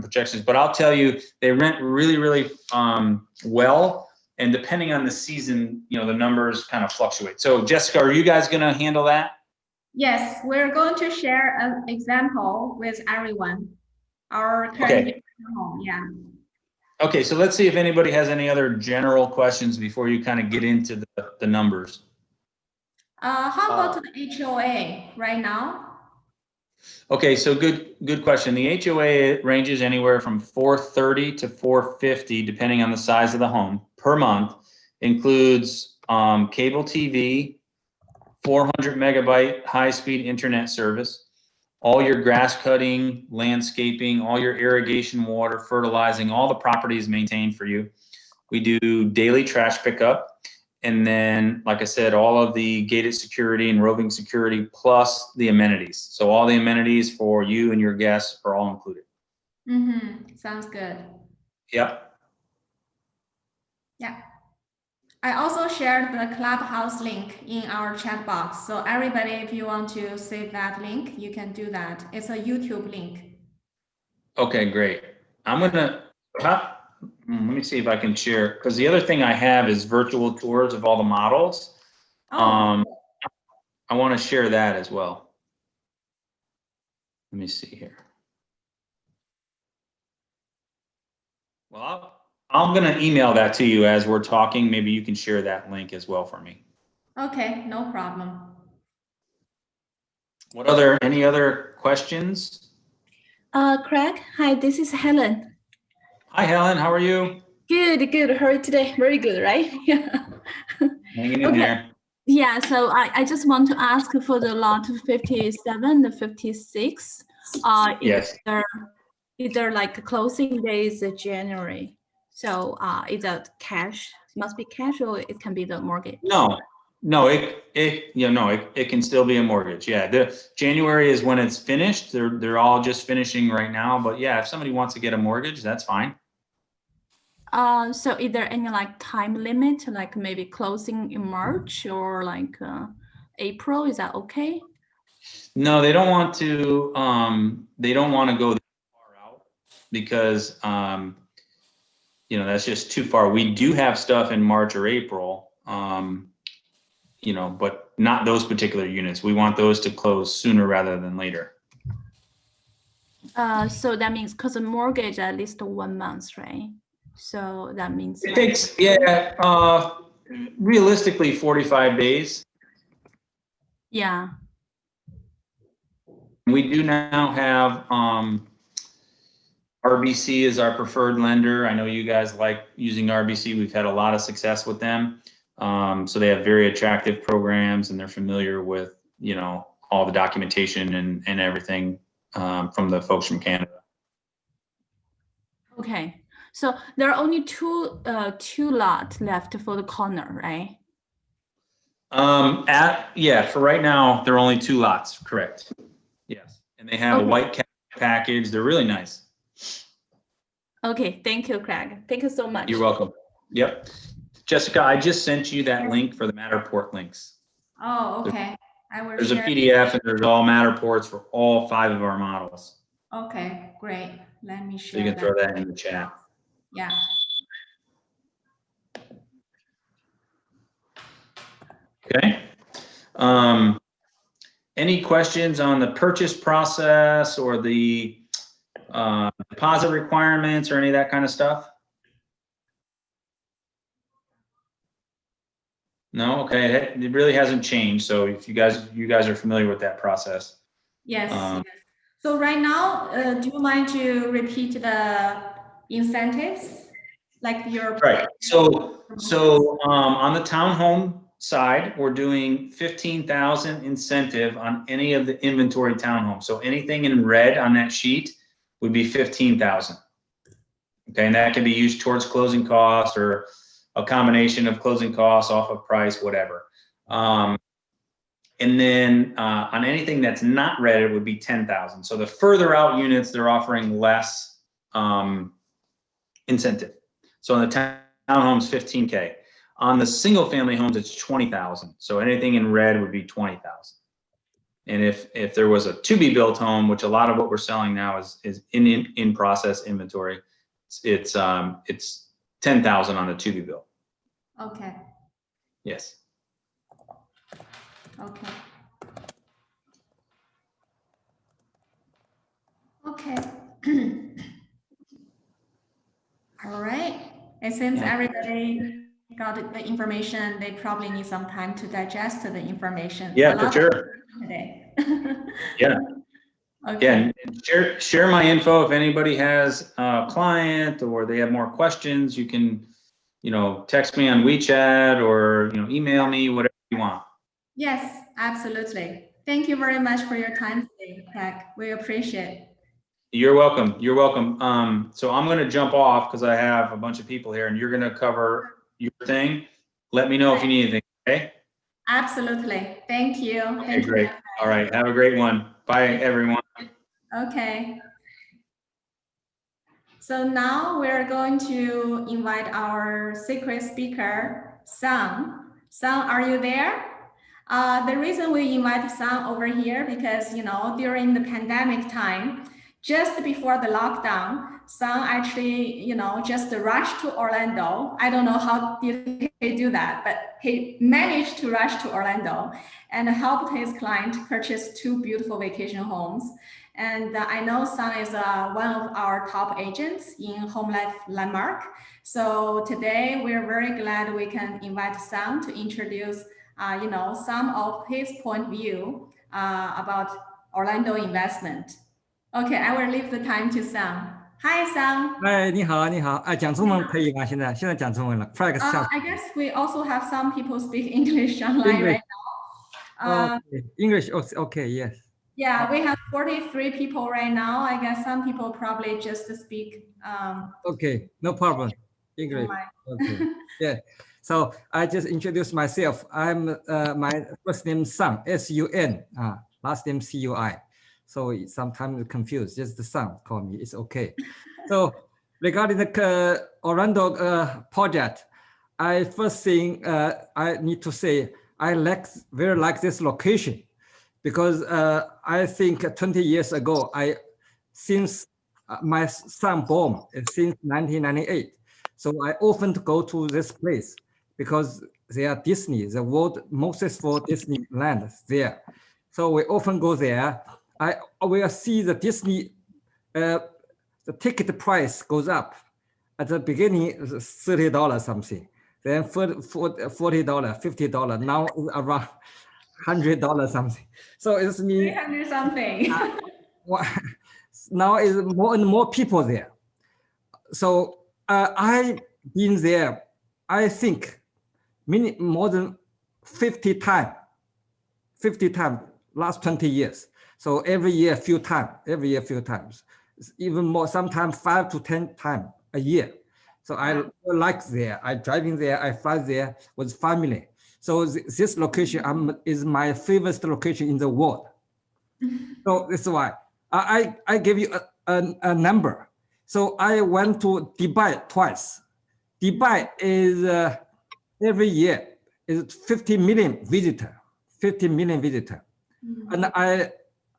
B: projections, but I'll tell you, they rent really, really well. And depending on the season, you know, the numbers kind of fluctuate. So Jessica, are you guys going to handle that?
A: Yes, we're going to share an example with everyone. Our current
B: Okay.
A: home, yeah.
B: Okay, so let's see if anybody has any other general questions before you kind of get into the numbers.
A: How about the HOA right now?
B: Okay, so good question. The HOA ranges anywhere from $430 to $450, depending on the size of the home per month. Includes cable TV, 400 megabyte high-speed internet service, all your grass cutting, landscaping, all your irrigation, water, fertilizing, all the property is maintained for you. We do daily trash pickup. And then, like I said, all of the gated security and roving security plus the amenities. So all the amenities for you and your guests are all included.
A: Mm-hmm. Sounds good.
B: Yep.
A: Yeah. I also shared the Clubhouse link in our chat box. So everybody, if you want to save that link, you can do that. It's a YouTube link.
B: Okay, great. I'm gonna, let me see if I can share, because the other thing I have is virtual tours of all the models.
A: Oh,
B: I want to share that as well. Let me see here. Well, I'm going to email that to you as we're talking. Maybe you can share that link as well for me.
A: okay, no problem.
B: Any other questions?
E: Craig, hi, this is Helen.
B: Hi, Helen. How are you?
E: Good, good. How are you today? Very good, right? Yeah.
B: Hanging in
E: Okay.
B: there.
E: Yeah, so I just want to ask for the lot 57, the 56.
B: Yes.
E: Either like closing days January. So either cash, must be cash, or it can be the mortgage.
B: No, it can still be a mortgage. Yeah, the January is when it's finished. They're all just finishing right now. But yeah, if somebody wants to get a mortgage, that's fine.
E: So is there any like time limit, like maybe closing in March or like April? Is that okay?
B: No, they don't want to. They don't want to go that far out because you know, that's just too far. We do have stuff in March or April. You know, but not those particular units. We want those to close sooner rather than later.
E: So that means because a mortgage at least 1 month, right? So that means
B: It takes, yeah, realistically 45 days.
E: Yeah.
B: We do now have RBC is our preferred lender. I know you guys like using RBC. We've had a lot of success with them. So they have very attractive programs and they're familiar with, you know, all the documentation and everything from the folks from Canada.
E: Okay. So there are only two lots left for the corner, right?
B: For right now, there are only 2 lots, correct. Yes. And they have a white package. They're really nice.
E: Okay. Thank you, Craig. Thank you so much.
B: You're welcome. Yep. Jessica, I just sent you that link for the Matterport links.
A: Oh, okay.
B: There's a PDF and there's all Matterports for all 5 of our models.
A: Okay, great. Let me share.
B: So you can throw that in the chat.
A: Yeah.
B: Okay. Any questions on the purchase process or the deposit requirements or any of that kind of stuff? No, okay, it really hasn't changed. So if you guys are familiar with that process.
A: Yes. So right now, do you mind to repeat the incentives, like your
B: right? So on the townhome side, we're doing 15,000 incentive on any of the inventory townhomes. So anything in red on that sheet would be 15,000. Okay, and that can be used towards closing costs or a combination of closing costs off of price, whatever. And then on anything that's not red, it would be 10,000. So the further out units, they're offering less incentive. So on the townhomes, 15K. On the single family homes, it's 20,000. So anything in red would be 20,000. And if there was a to be built home, which a lot of what we're selling now is in process inventory, it's 10,000 on the to be built.
A: Okay.
B: Yes.
A: Okay. Okay. All right. It seems everybody got the information. They probably need some time to digest the information.
B: Yeah, for sure.
A: Today.
B: Yeah.
A: Okay.
B: Yeah, and share my info if anybody has a client or they have more questions. You can, text me on WeChat or email me, whatever you want.
A: Yes, absolutely. Thank you very much for your time today, Craig. We appreciate it.
B: You're welcome. You're welcome. So I'm going to jump off because I have a bunch of people here, and you're going to cover your thing. Let me know if you need anything. Okay.
A: Absolutely. Thank you.
B: Okay,
A: Thank
B: great.
A: you.
B: All right. Have a great one. Bye, everyone.
A: Okay. So now we're going to invite our secret speaker, Sang. Sang, are you there? The reason we invite Sang over here because, during the pandemic time, just before the lockdown, Sang actually, just rushed to Orlando. I don't know how did he do that, but he managed to rush to Orlando and helped his client purchase 2 beautiful vacation homes. And I know Sang is one of our top agents in Home Life Landmark. So today we're very glad we can invite Sang to introduce, some of his point of view about Orlando investment. Okay, I will leave the time to Sang. Hi, Sang.
F: 哎，你好，你好，哎，讲中文可以吗？现在讲中文了。Frank 上
A: I guess we also have some people speak English online right now.
F: English, okay, yes.
A: Yeah, we have 43 people right now. I guess some people probably just speak.
F: Okay, no problem. English. Okay. Yeah. So I just introduced myself. I'm my first name Sun, S-U-N. Last name C-U-I. So sometimes confused. Just the Sun call me. It's okay. So regarding the Orlando project, I first thing I need to say I very like this location. Because I think 20 years ago, since my son born, since 1998, so I often go to this place because they are Disney, the world most successful Disneyland there. So we often go there. I will see the Disney, the ticket price goes up. At the beginning, $30 something, then $40, $50, now around $100 something. So it's me
A: 300 something.
F: now is more and more people there. So I've been there, I think more than 50 times last 20 years. So every year a few times, even more, sometimes 5 to 10 times a year. So I like there, I driving there, I fly there with family. So this location is my favorite location in the world. So that's why I give you a number. So I went to Dubai twice. Dubai is every year is 50 million visitor. Mm-hmm. And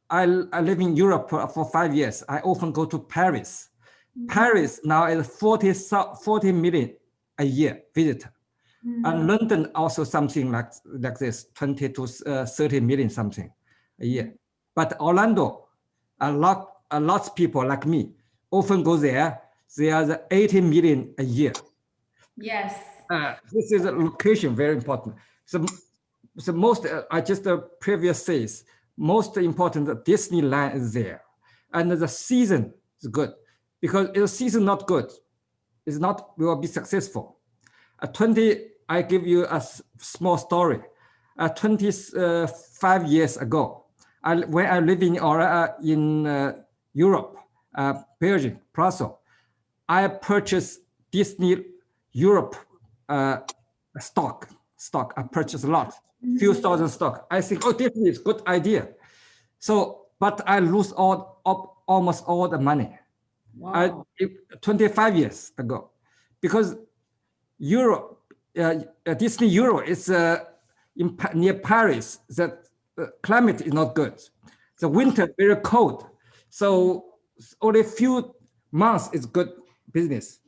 F: I live in Europe for 5 years. I often go to Paris. Mm-hmm. Paris now is 40 million a year visitor. Mm-hmm. And London also something like this, 20 to 30 million something a year. But Orlando, a lot of people like me often go there. They are 80 million a year.
A: Yes.
F: This is a location very important. So most, I just previous says, most important Disneyland is there. And the season is good because if the season not good, it's not will be successful. I give you a small story. 25 years ago, when I live in Europe, Belgium, Brussels, I purchased Disney Europe stock. I purchased a lot, few thousand stock. I think, Disney is a good idea. So, but I lose almost all the money. Wow. 25 years ago, because Disney Euro is near Paris. That climate is not good. The winter very cold, so only few months is good business.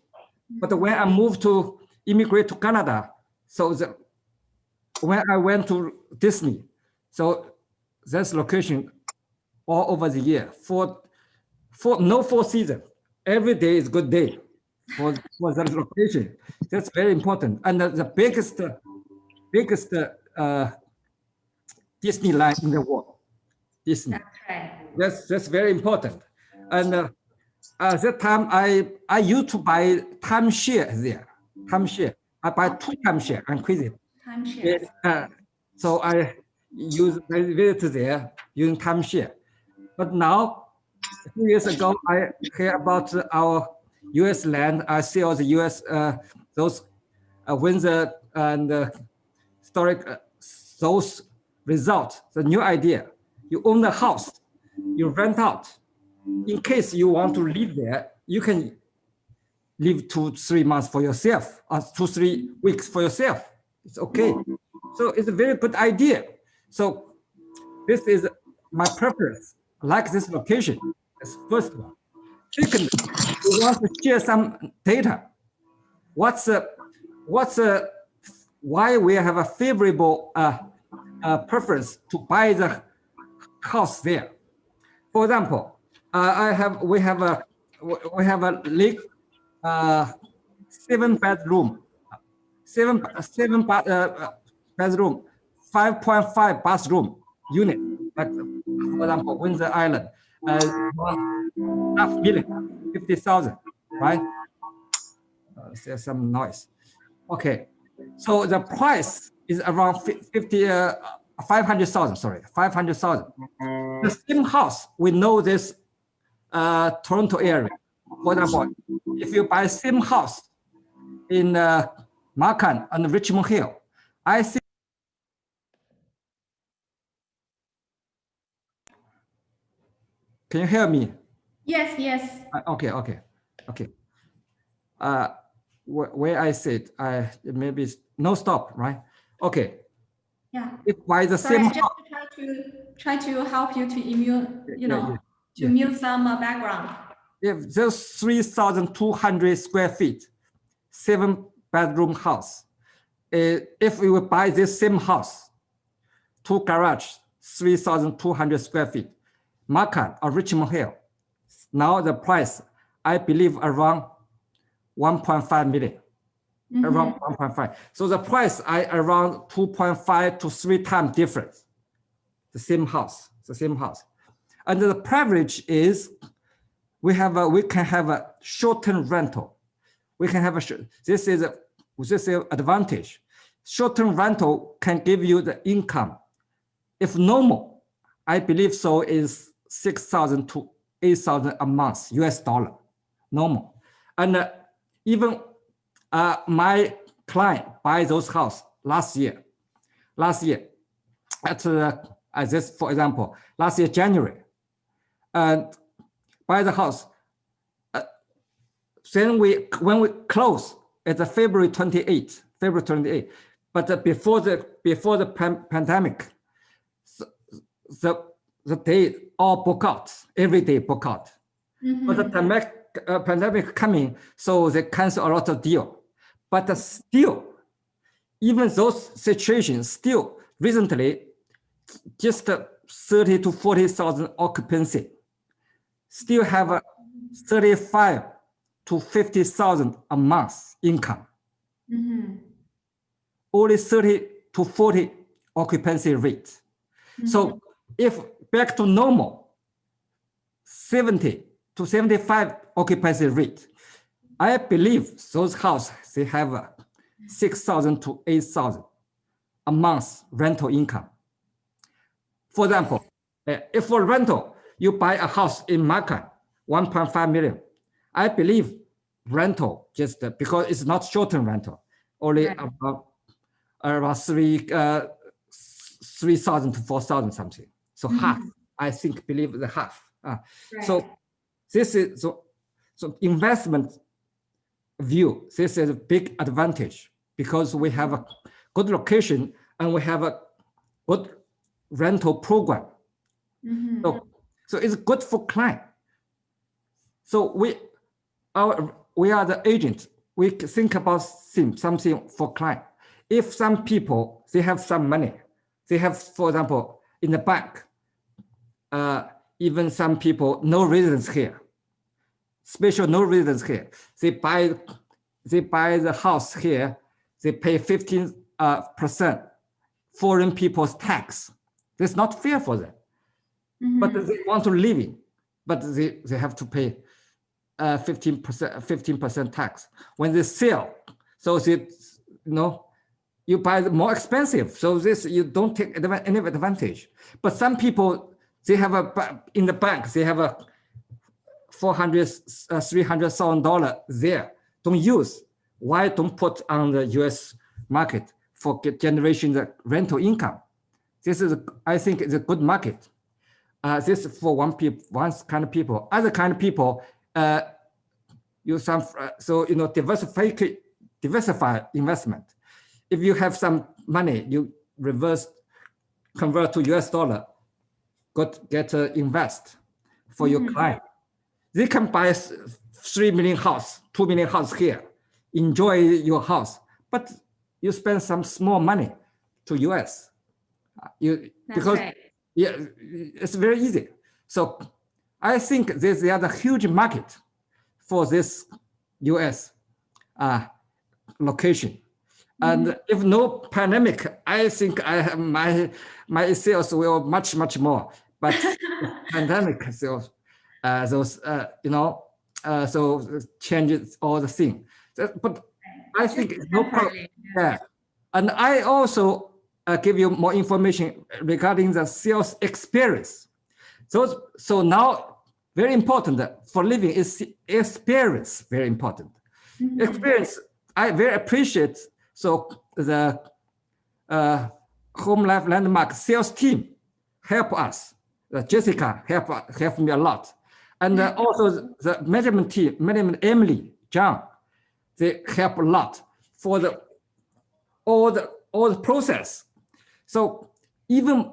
F: But when I moved to immigrate to Canada, so when I went to Disney, so that's location all over the year for no four season. Every day is good day for that location. That's very important. And the biggest Disneyland in the world, Disney.
A: That's right.
F: That's very important. And at that time, I used to buy timeshare there. Timeshare. I buy 2 timeshare. I'm crazy.
A: Timeshare.
F: So I visit there using timeshare. But now, a few years ago, I hear about our U.S. land. I see all the U.S. Those Windsor and historic those results. The new idea: you own a house, you rent out. In case you want to live there, you can live 2-3 months for yourself, or 2-3 weeks for yourself. It's okay. So it's a very good idea. So this is my purpose. I like this location. That's first one. Second, we want to share some data. Why we have a favorable preference to buy the house there? For example, we have a lake, 7 bedroom, 5.5 bathroom unit. Like, for example, Windsor Island, 1.5 million, 50,000, right? There's some noise. Okay, so the price is around 500,000. Sorry, 500,000. The same house, we know this Toronto area. For example, if you buy same house in Markham and Richmond Hill, I think. Can you hear me?
A: Yes.
F: Okay. Where I said, maybe no stop, right? Okay.
A: Yeah.
F: If by the
A: Sorry,
F: same
A: just
F: house,
A: try to help you to mute some background.
F: if there's 3,200 square feet, 7-bedroom house, if we would buy this same house, 2 garage, 3,200 square feet, Markham or Richmond Hill, now the price, I believe around 1.5 million, around 1.5. So the price around 2.5 to 3 times difference. The same house. And the privilege is we can have a short-term rental. We can have this is an advantage. Short-term rental can give you the income. If normal, I believe so is 6,000 to 8,000 a month, US dollar, normal. And even my client buy those house last year at this, for example, last year, January, and buy the house. Then when we close at the February 28, but before the pandemic, the day all book out, every day book out. But the pandemic coming, so they cancel a lot of deal. But still, even those situations, still recently, just 30 to 40,000 occupancy, still have a 35 to 50,000 a month income. Only 30 to 40 occupancy rate. So if back to normal, 70 to 75 occupancy rate, I believe those houses, they have 6,000 to 8,000 a month rental income. For example, if for rental, you buy a house in Markham, 1.5 million, I believe rental, just because it's not short-term rental, only about 3,000 to 4,000 something. So half, I think, believe the half. So this is so investment view. This is a big advantage because we have a good location and we have a good rental program.
A: Mhm.
F: So it's good for client. So we are the agent. We think about something for client. If some people, they have some money, they have, for example, in the bank, even some people, no residence here, special no residence here. They buy the house here, they pay 15% foreign people's tax. That's not fair for them. But they want to live in, but they have to pay 15% tax when they sell. So they, you buy the more expensive. So this you don't take any advantage. But some people, they have in the bank, they have a $300,000 there. Don't use. Why don't put on the U.S. market for generation the rental income? This is, I think, is a good market. This is for one kind of people. Other kind of people, diversify investment. If you have some money, you convert to US dollar, get invest for your client. They can buy 3 million house, 2 million house here, enjoy your house, but you spend some small money to US. Because yeah, it's very easy. So I think there's the other huge market for this US location. And if no pandemic, I think I have my sales will much more. But pandemic sales, so changes all the thing. But I think it's no problem. Yeah. And I also give you more information regarding the sales experience. So now, very important for living is experience, very important. Experience, I very appreciate. So the Home Life Landmark sales team help us. Jessica helped me a lot. And also the management team, Emily, John, they help a lot for all the process. So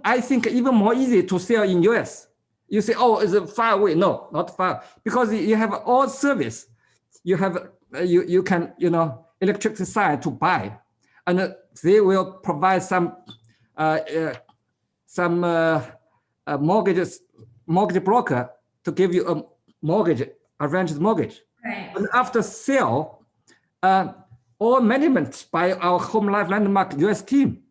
F: I think even more easy to sell in US. You say, oh, is it far away? No, not far, because you have all service. You have you can electricity side to buy, and they will provide some mortgage broker to give you a mortgage, arranged mortgage.
A: Right.
F: And after sale, all management by our Home Life Landmark US team.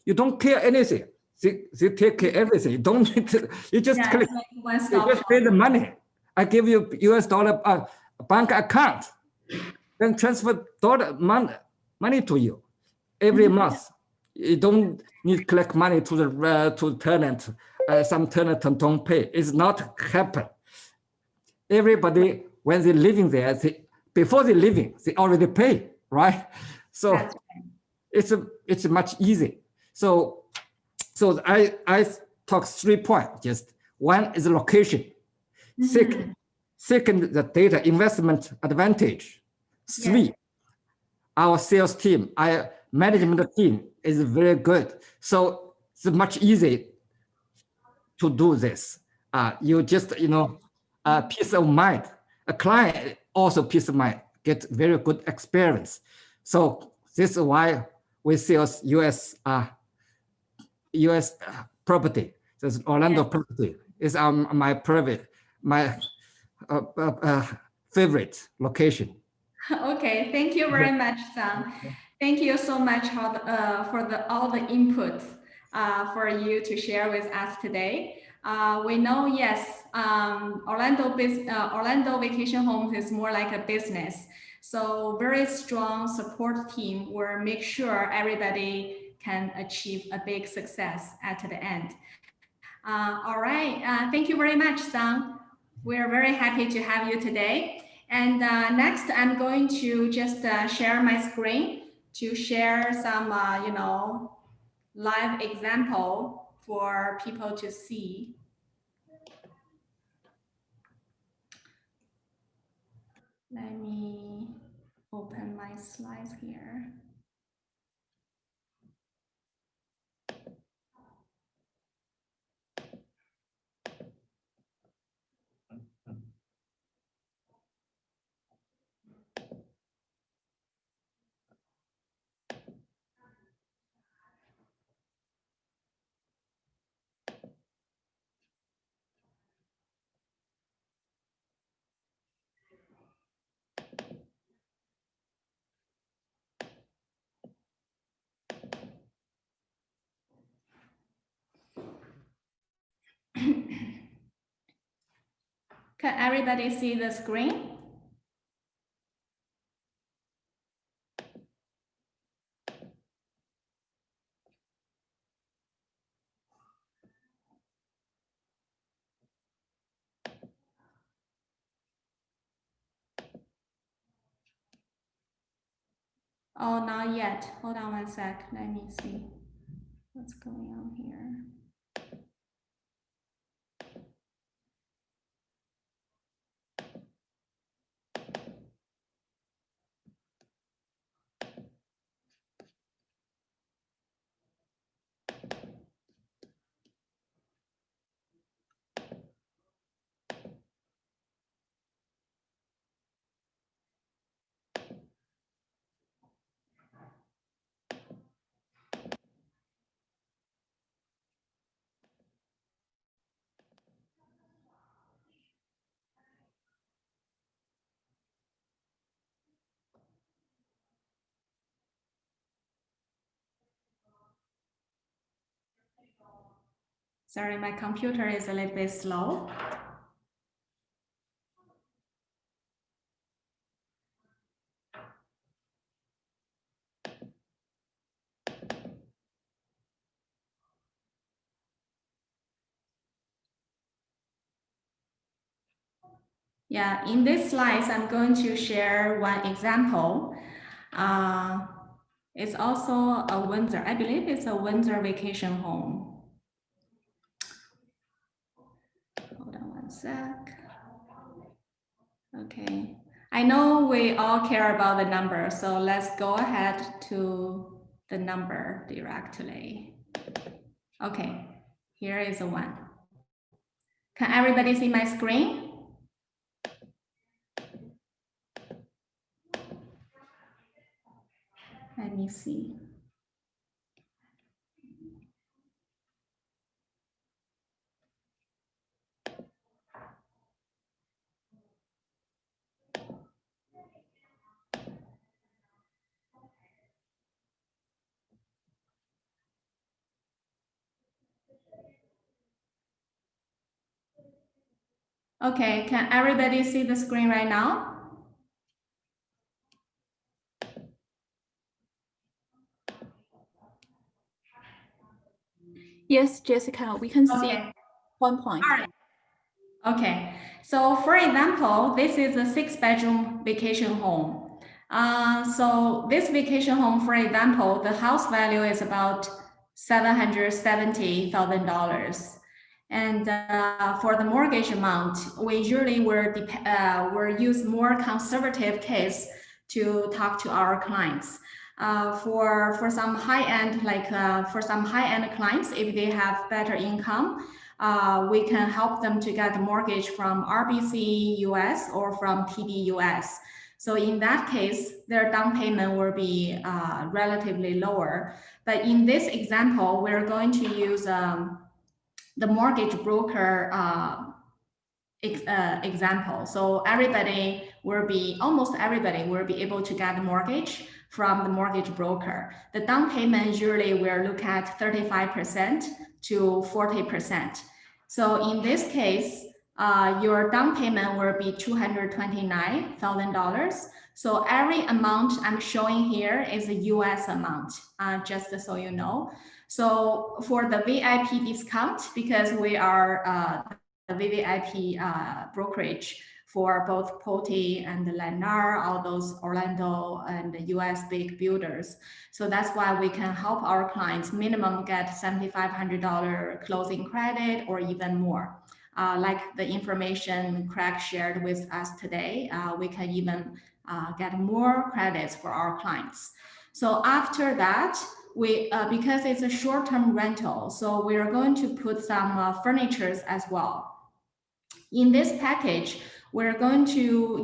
F: You don't care anything. They take care everything. You don't need to, you just click. You just pay the money. I give you US dollar bank account, then transfer money to you every month. You don't need to collect money to the tenant. Some tenant don't pay. It's not happen. Everybody, when they're living there, before they're living, they already pay, right? So it's much easier. So I talk 3 points. Just one is the location. Second, the data investment advantage. 3, our sales team, our management team is very good. So it's much easier to do this. You just peace of mind. A client also peace of mind, get very good experience. So this is why we sell US property. This Orlando property is my favorite location.
A: Okay, thank you very much, Sang. Thank you so much for all the input for you to share with us today. We know, yes, Orlando Vacation Homes is more like a business. So very strong support team will make sure everybody can achieve a big success at the end. All right, thank you very much, Sang. We're very happy to have you today. And next, I'm going to just share my screen to share some, live example for people to see. Let me open my slides here. Can everybody see the screen? Oh, not yet. Hold on one sec. Let me see what's going on here. Sorry, my computer is a little bit slow. Yeah, in this slides, I'm going to share one example. It's also a Windsor, I believe it's a Windsor vacation home. Hold on one sec. Okay, I know we all care about the number, so let's go ahead to the number directly. Okay, here is the one. Can everybody see my screen? Let me see. Okay, can everybody see the screen right now?
E: Yes, Jessica, we can see
A: Okay.
E: 1 point.
A: All right. Okay, so for example, this is a 6-bedroom vacation home. So this vacation home, for example, the house value is about $770,000. And for the mortgage amount, we usually will use more conservative case to talk to our clients. For some high-end, like for some high-end clients, if they have better income, we can help them to get a mortgage from RBC US or from TD US. So in that case, their down payment will be relatively lower. But in this example, we're going to use the mortgage broker example. So everybody will be, almost everybody will be able to get a mortgage from the mortgage broker. The down payment usually we'll look at 35% to 40%. So in this case, your down payment will be $229,000. So every amount I'm showing here is a US amount, just so you know. So for the VIP discount, because we are the VVIP brokerage for both Pulte and Lennar, all those Orlando and the US big builders. So that's why we can help our clients minimum get $7,500 closing credit or even more. Like the information Craig shared with us today, we can even get more credits for our clients. So after that, we because it's a short-term rental, so we are going to put some furnitures as well. In this package, we're going to,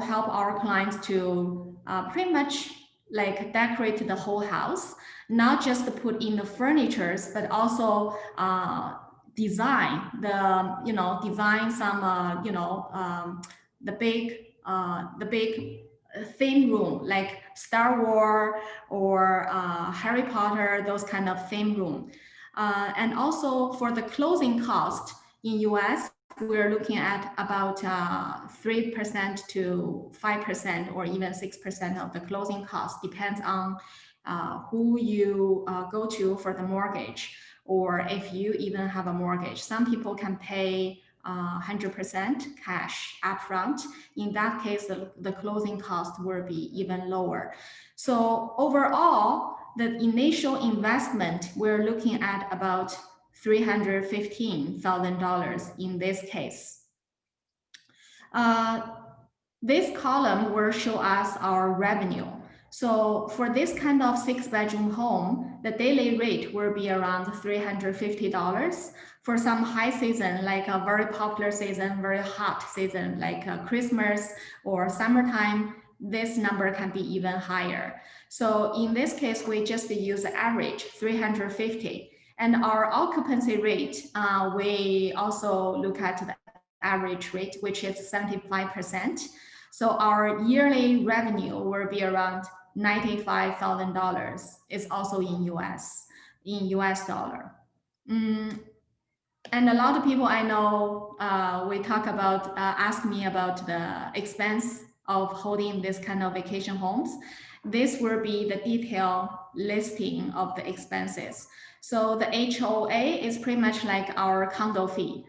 A: help our clients to pretty much like decorate the whole house, not just put in the furnitures, but also design the, design some, the big theme room like Star Wars or Harry Potter, those kind of theme room. And also for the closing cost in US, we're looking at about 3% to 5% or even 6% of the closing cost, depends on who you go to for the mortgage, or if you even have a mortgage. Some people can pay 100% cash upfront. In that case, the closing cost will be even lower. So overall, the initial investment, we're looking at about $315,000 in this case. This column will show us our revenue. So for this kind of 6-bedroom home, the daily rate will be around $350. For some high season, like a very popular season, very hot season, like Christmas or summertime, this number can be even higher. So in this case, we just use the average 350. And our occupancy rate, we also look at the average rate, which is 75%. So our yearly revenue will be around $95,000. It's also in US dollar. And a lot of people I know, we talk about, ask me about the expense of holding this kind of vacation homes. This will be the detailed listing of the expenses. So the HOA is pretty much like our condo fee.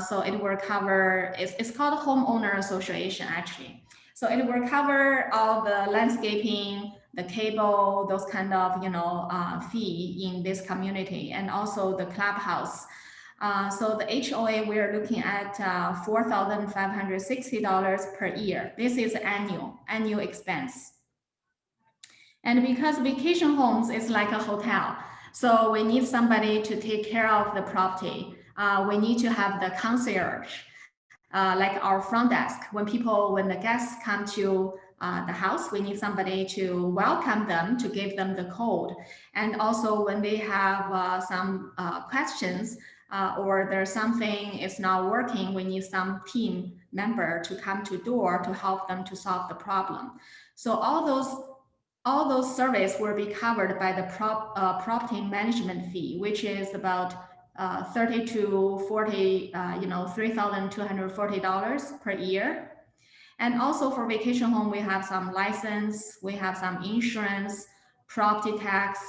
A: So it will cover, it's called homeowner association actually. So it will cover all the landscaping, the cable, those kind of, fee in this community, and also the clubhouse. So the HOA, we're looking at $4,560 per year. This is annual expense. And because vacation homes is like a hotel, so we need somebody to take care of the property. We need to have the concierge, like our front desk. When the guests come to the house, we need somebody to welcome them, to give them the code. And also when they have some questions, or there's something is not working, we need some team member to come to door to help them to solve the problem. So all those services will be covered by the property management fee, which is about $30 to $40, $3,240 per year. And also for vacation home, we have some license, we have some insurance, property tax,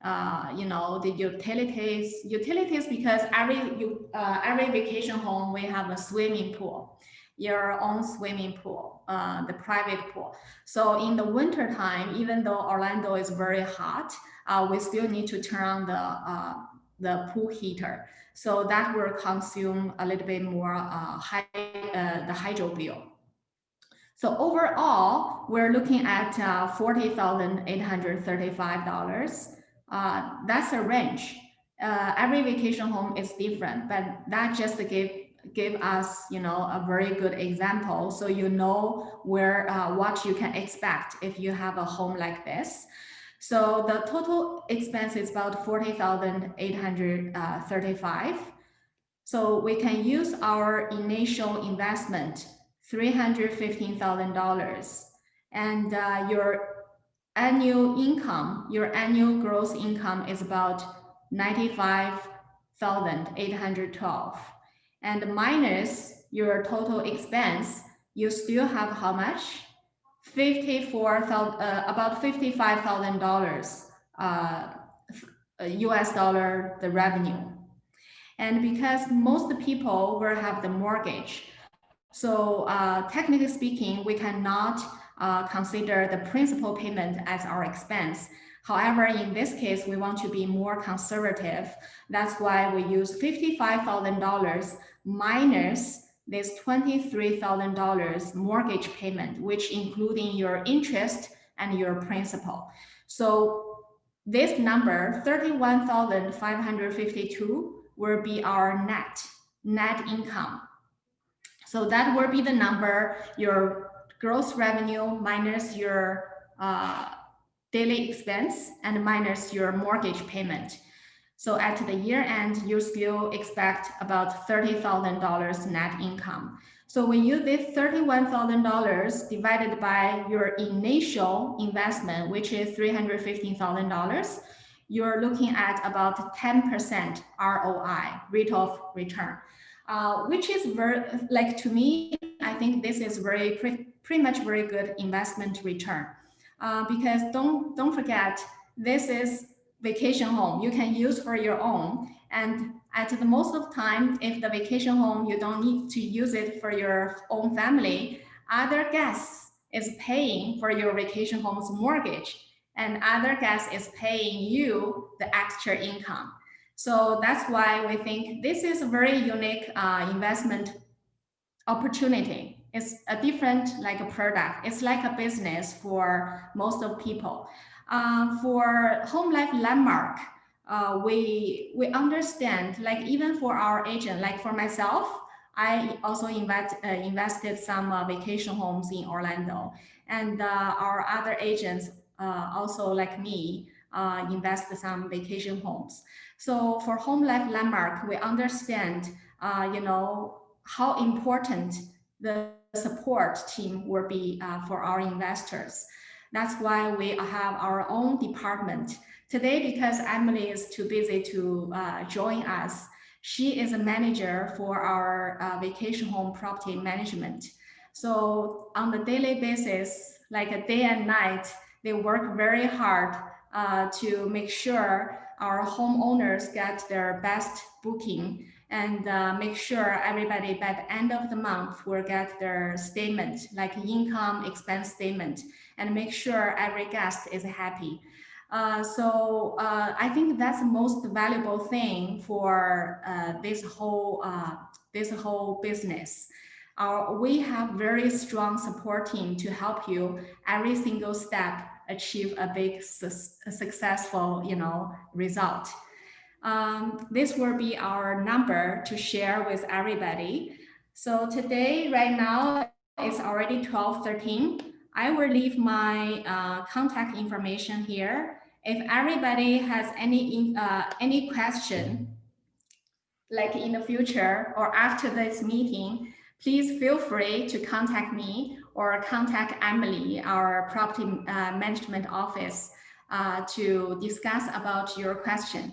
A: the utilities, because every vacation home, we have a swimming pool, your own swimming pool, the private pool. So in the winter time, even though Orlando is very hot, we still need to turn on the pool heater. So that will consume a little bit more the hydro bill. So overall, we're looking at $40,835. That's a range. Every vacation home is different, but that just give us, a very good example. So you know where what you can expect if you have a home like this. So the total expense is about $40,835. So we can use our initial investment, $315,000, and your annual income, your annual gross income is about $95,812, and minus your total expense, you still have how much? About $55,000 US dollar, the revenue. And because most people will have the mortgage, so technically speaking, we cannot consider the principal payment as our expense. However, in this case, we want to be more conservative. That's why we use $55,000 minus this $23,000 mortgage payment, which including your interest and your principal. So this number, 31,552, will be our net income. So that will be the number, your gross revenue minus your daily expense and minus your mortgage payment. So at the year end, you still expect about $30,000 net income. So when you did $31,000 divided by your initial investment, which is $315,000, you're looking at about 10% ROI, rate of return. which is very, like to me, I think this is pretty much very good investment return. Because don't forget, this is vacation home you can use for your own. And at the most of time, if the vacation home, you don't need to use it for your own family, other guests is paying for your vacation home's mortgage, and other guests is paying you the extra income. So that's why we think this is a very unique investment opportunity. It's a different like a product. It's like a business for most of people. For Home Life Landmark, we understand, like even for our agent, like for myself, I also invested some vacation homes in Orlando, and our other agents also like me invest some vacation homes. So for Home Life Landmark, we understand, you know, how important the support team will be for our investors. That's why we have our own department. Today, because Emily is too busy to join us, she is a manager for our vacation home property management. So on the daily basis, like a day and night, they work very hard to make sure our homeowners get their best booking, and make sure everybody by the end of the month will get their statement, like income expense statement, and make sure every guest is happy. So I think that's the most valuable thing for this whole business. We have very strong support team to help you every single step achieve a big successful, you know, result. This will be our number to share with everybody. So today, right now, it's already 12:13. I will leave my contact information here. If everybody has any question, like in the future or after this meeting, please feel free to contact me or contact Emily, our property management office, to discuss about your question.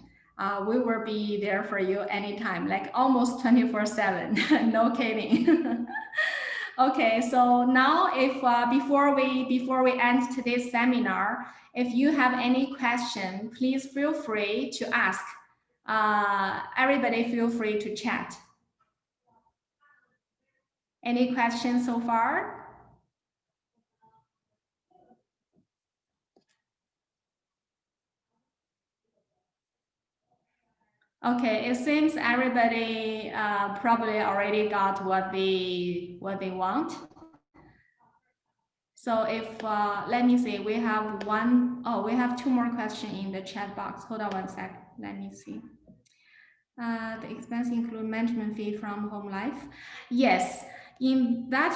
A: We will be there for you anytime, like almost 24/7. No kidding. Okay, so now if before we end today's seminar, if you have any question, please feel free to ask. Everybody feel free to chat. Any questions so far? Okay, it seems everybody probably already got what they want. So if, let me see, we have we have two more questions in the chat box. Hold on one sec, let me see. The expense include management fee from Home Life. Yes, in that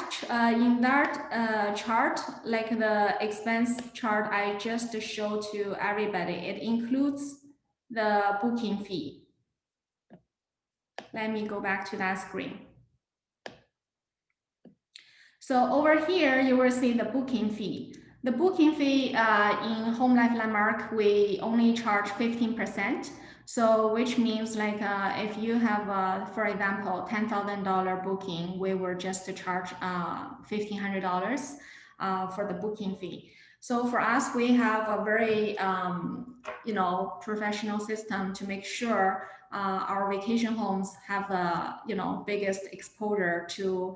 A: chart, like the expense chart I just showed to everybody, it includes the booking fee. Let me go back to that screen. So over here, you will see the booking fee. The booking fee in Home Life Landmark, we only charge 15%. So which means like if you have, for example, $10,000 booking, we will just charge $1,500 for the booking fee. So for us, we have a very, you know, professional system to make sure our vacation homes have the, you know, biggest exposure to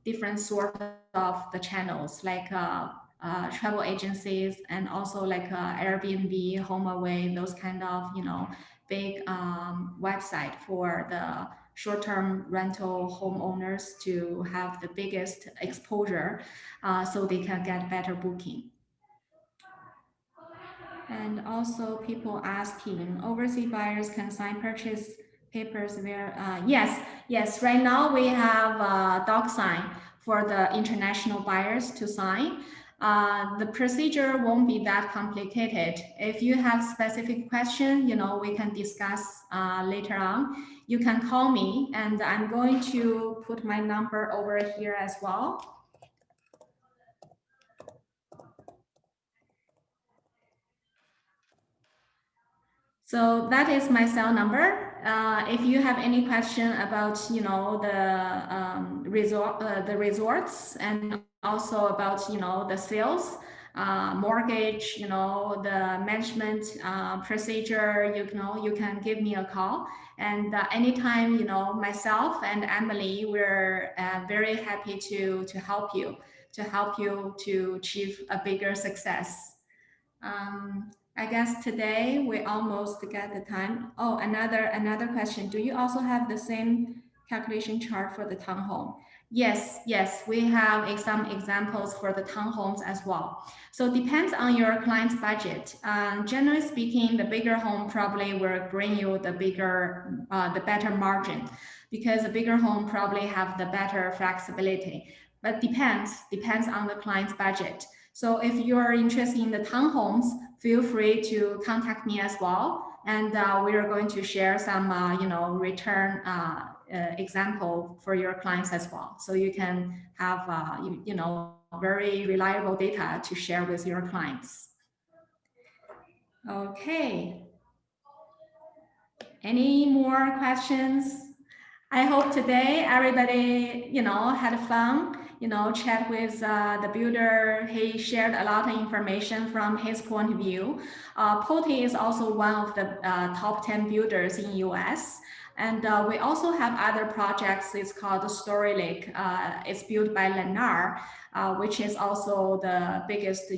A: different sort of the channels, like travel agencies, and also like Airbnb, HomeAway, those kind of, you know, big website for the short-term rental homeowners to have the biggest exposure, so they can get better booking. And also people asking, overseas buyers can sign purchase papers where, yes, right now we have DocSign for the international buyers to sign. The procedure won't be that complicated. If you have specific question, you know, we can discuss later on. You can call me, and I'm going to put my number over here as well. So that is my cell number. if you have any question about, you know, the resorts and also about, you know, the sales, mortgage, you know, the management procedure, you know, you can give me a call. And anytime, you know, myself and Emily, we're very happy to help you to achieve a bigger success. I guess today we almost get the time. Oh, another question. Do you also have the same calculation chart for the townhome? Yes, we have some examples for the townhomes as well. So it depends on your client's budget. Generally speaking, the bigger home probably will bring you the better margin, because the bigger home probably have the better flexibility. But depends on the client's budget. So if you're interested in the townhomes, feel free to contact me as well. And we are going to share some, you know, return example for your clients as well. So you can have, you know, very reliable data to share with your clients. Okay. Any more questions? I hope today everybody, you know, had fun, you know, chat with the builder. He shared a lot of information from his point of view. Pulte is also one of the top 10 builders in US. And we also have other projects. It's called Story Lake. It's built by Lennar, which is also the biggest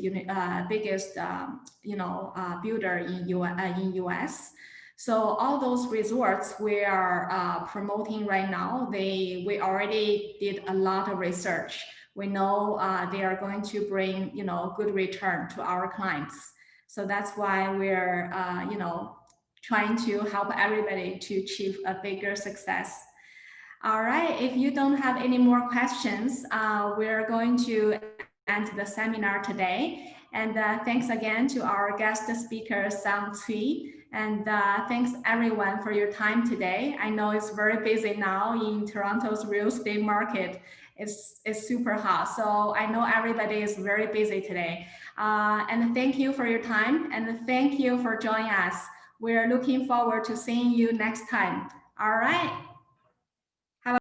A: builder in US. So all those resorts we are promoting right now, we already did a lot of research. We know they are going to bring, you know, good return to our clients. So that's why we're, you know, trying to help everybody to achieve a bigger success. All right, if you don't have any more questions, we're going to end the seminar today. And thanks again to our guest speaker, Sang Cui. And thanks everyone for your time today. I know it's very busy now in Toronto's real estate market. It's super hot. So I know everybody is very busy today. And thank you for your time. And thank you for joining us. We're looking forward to seeing you next time. All right.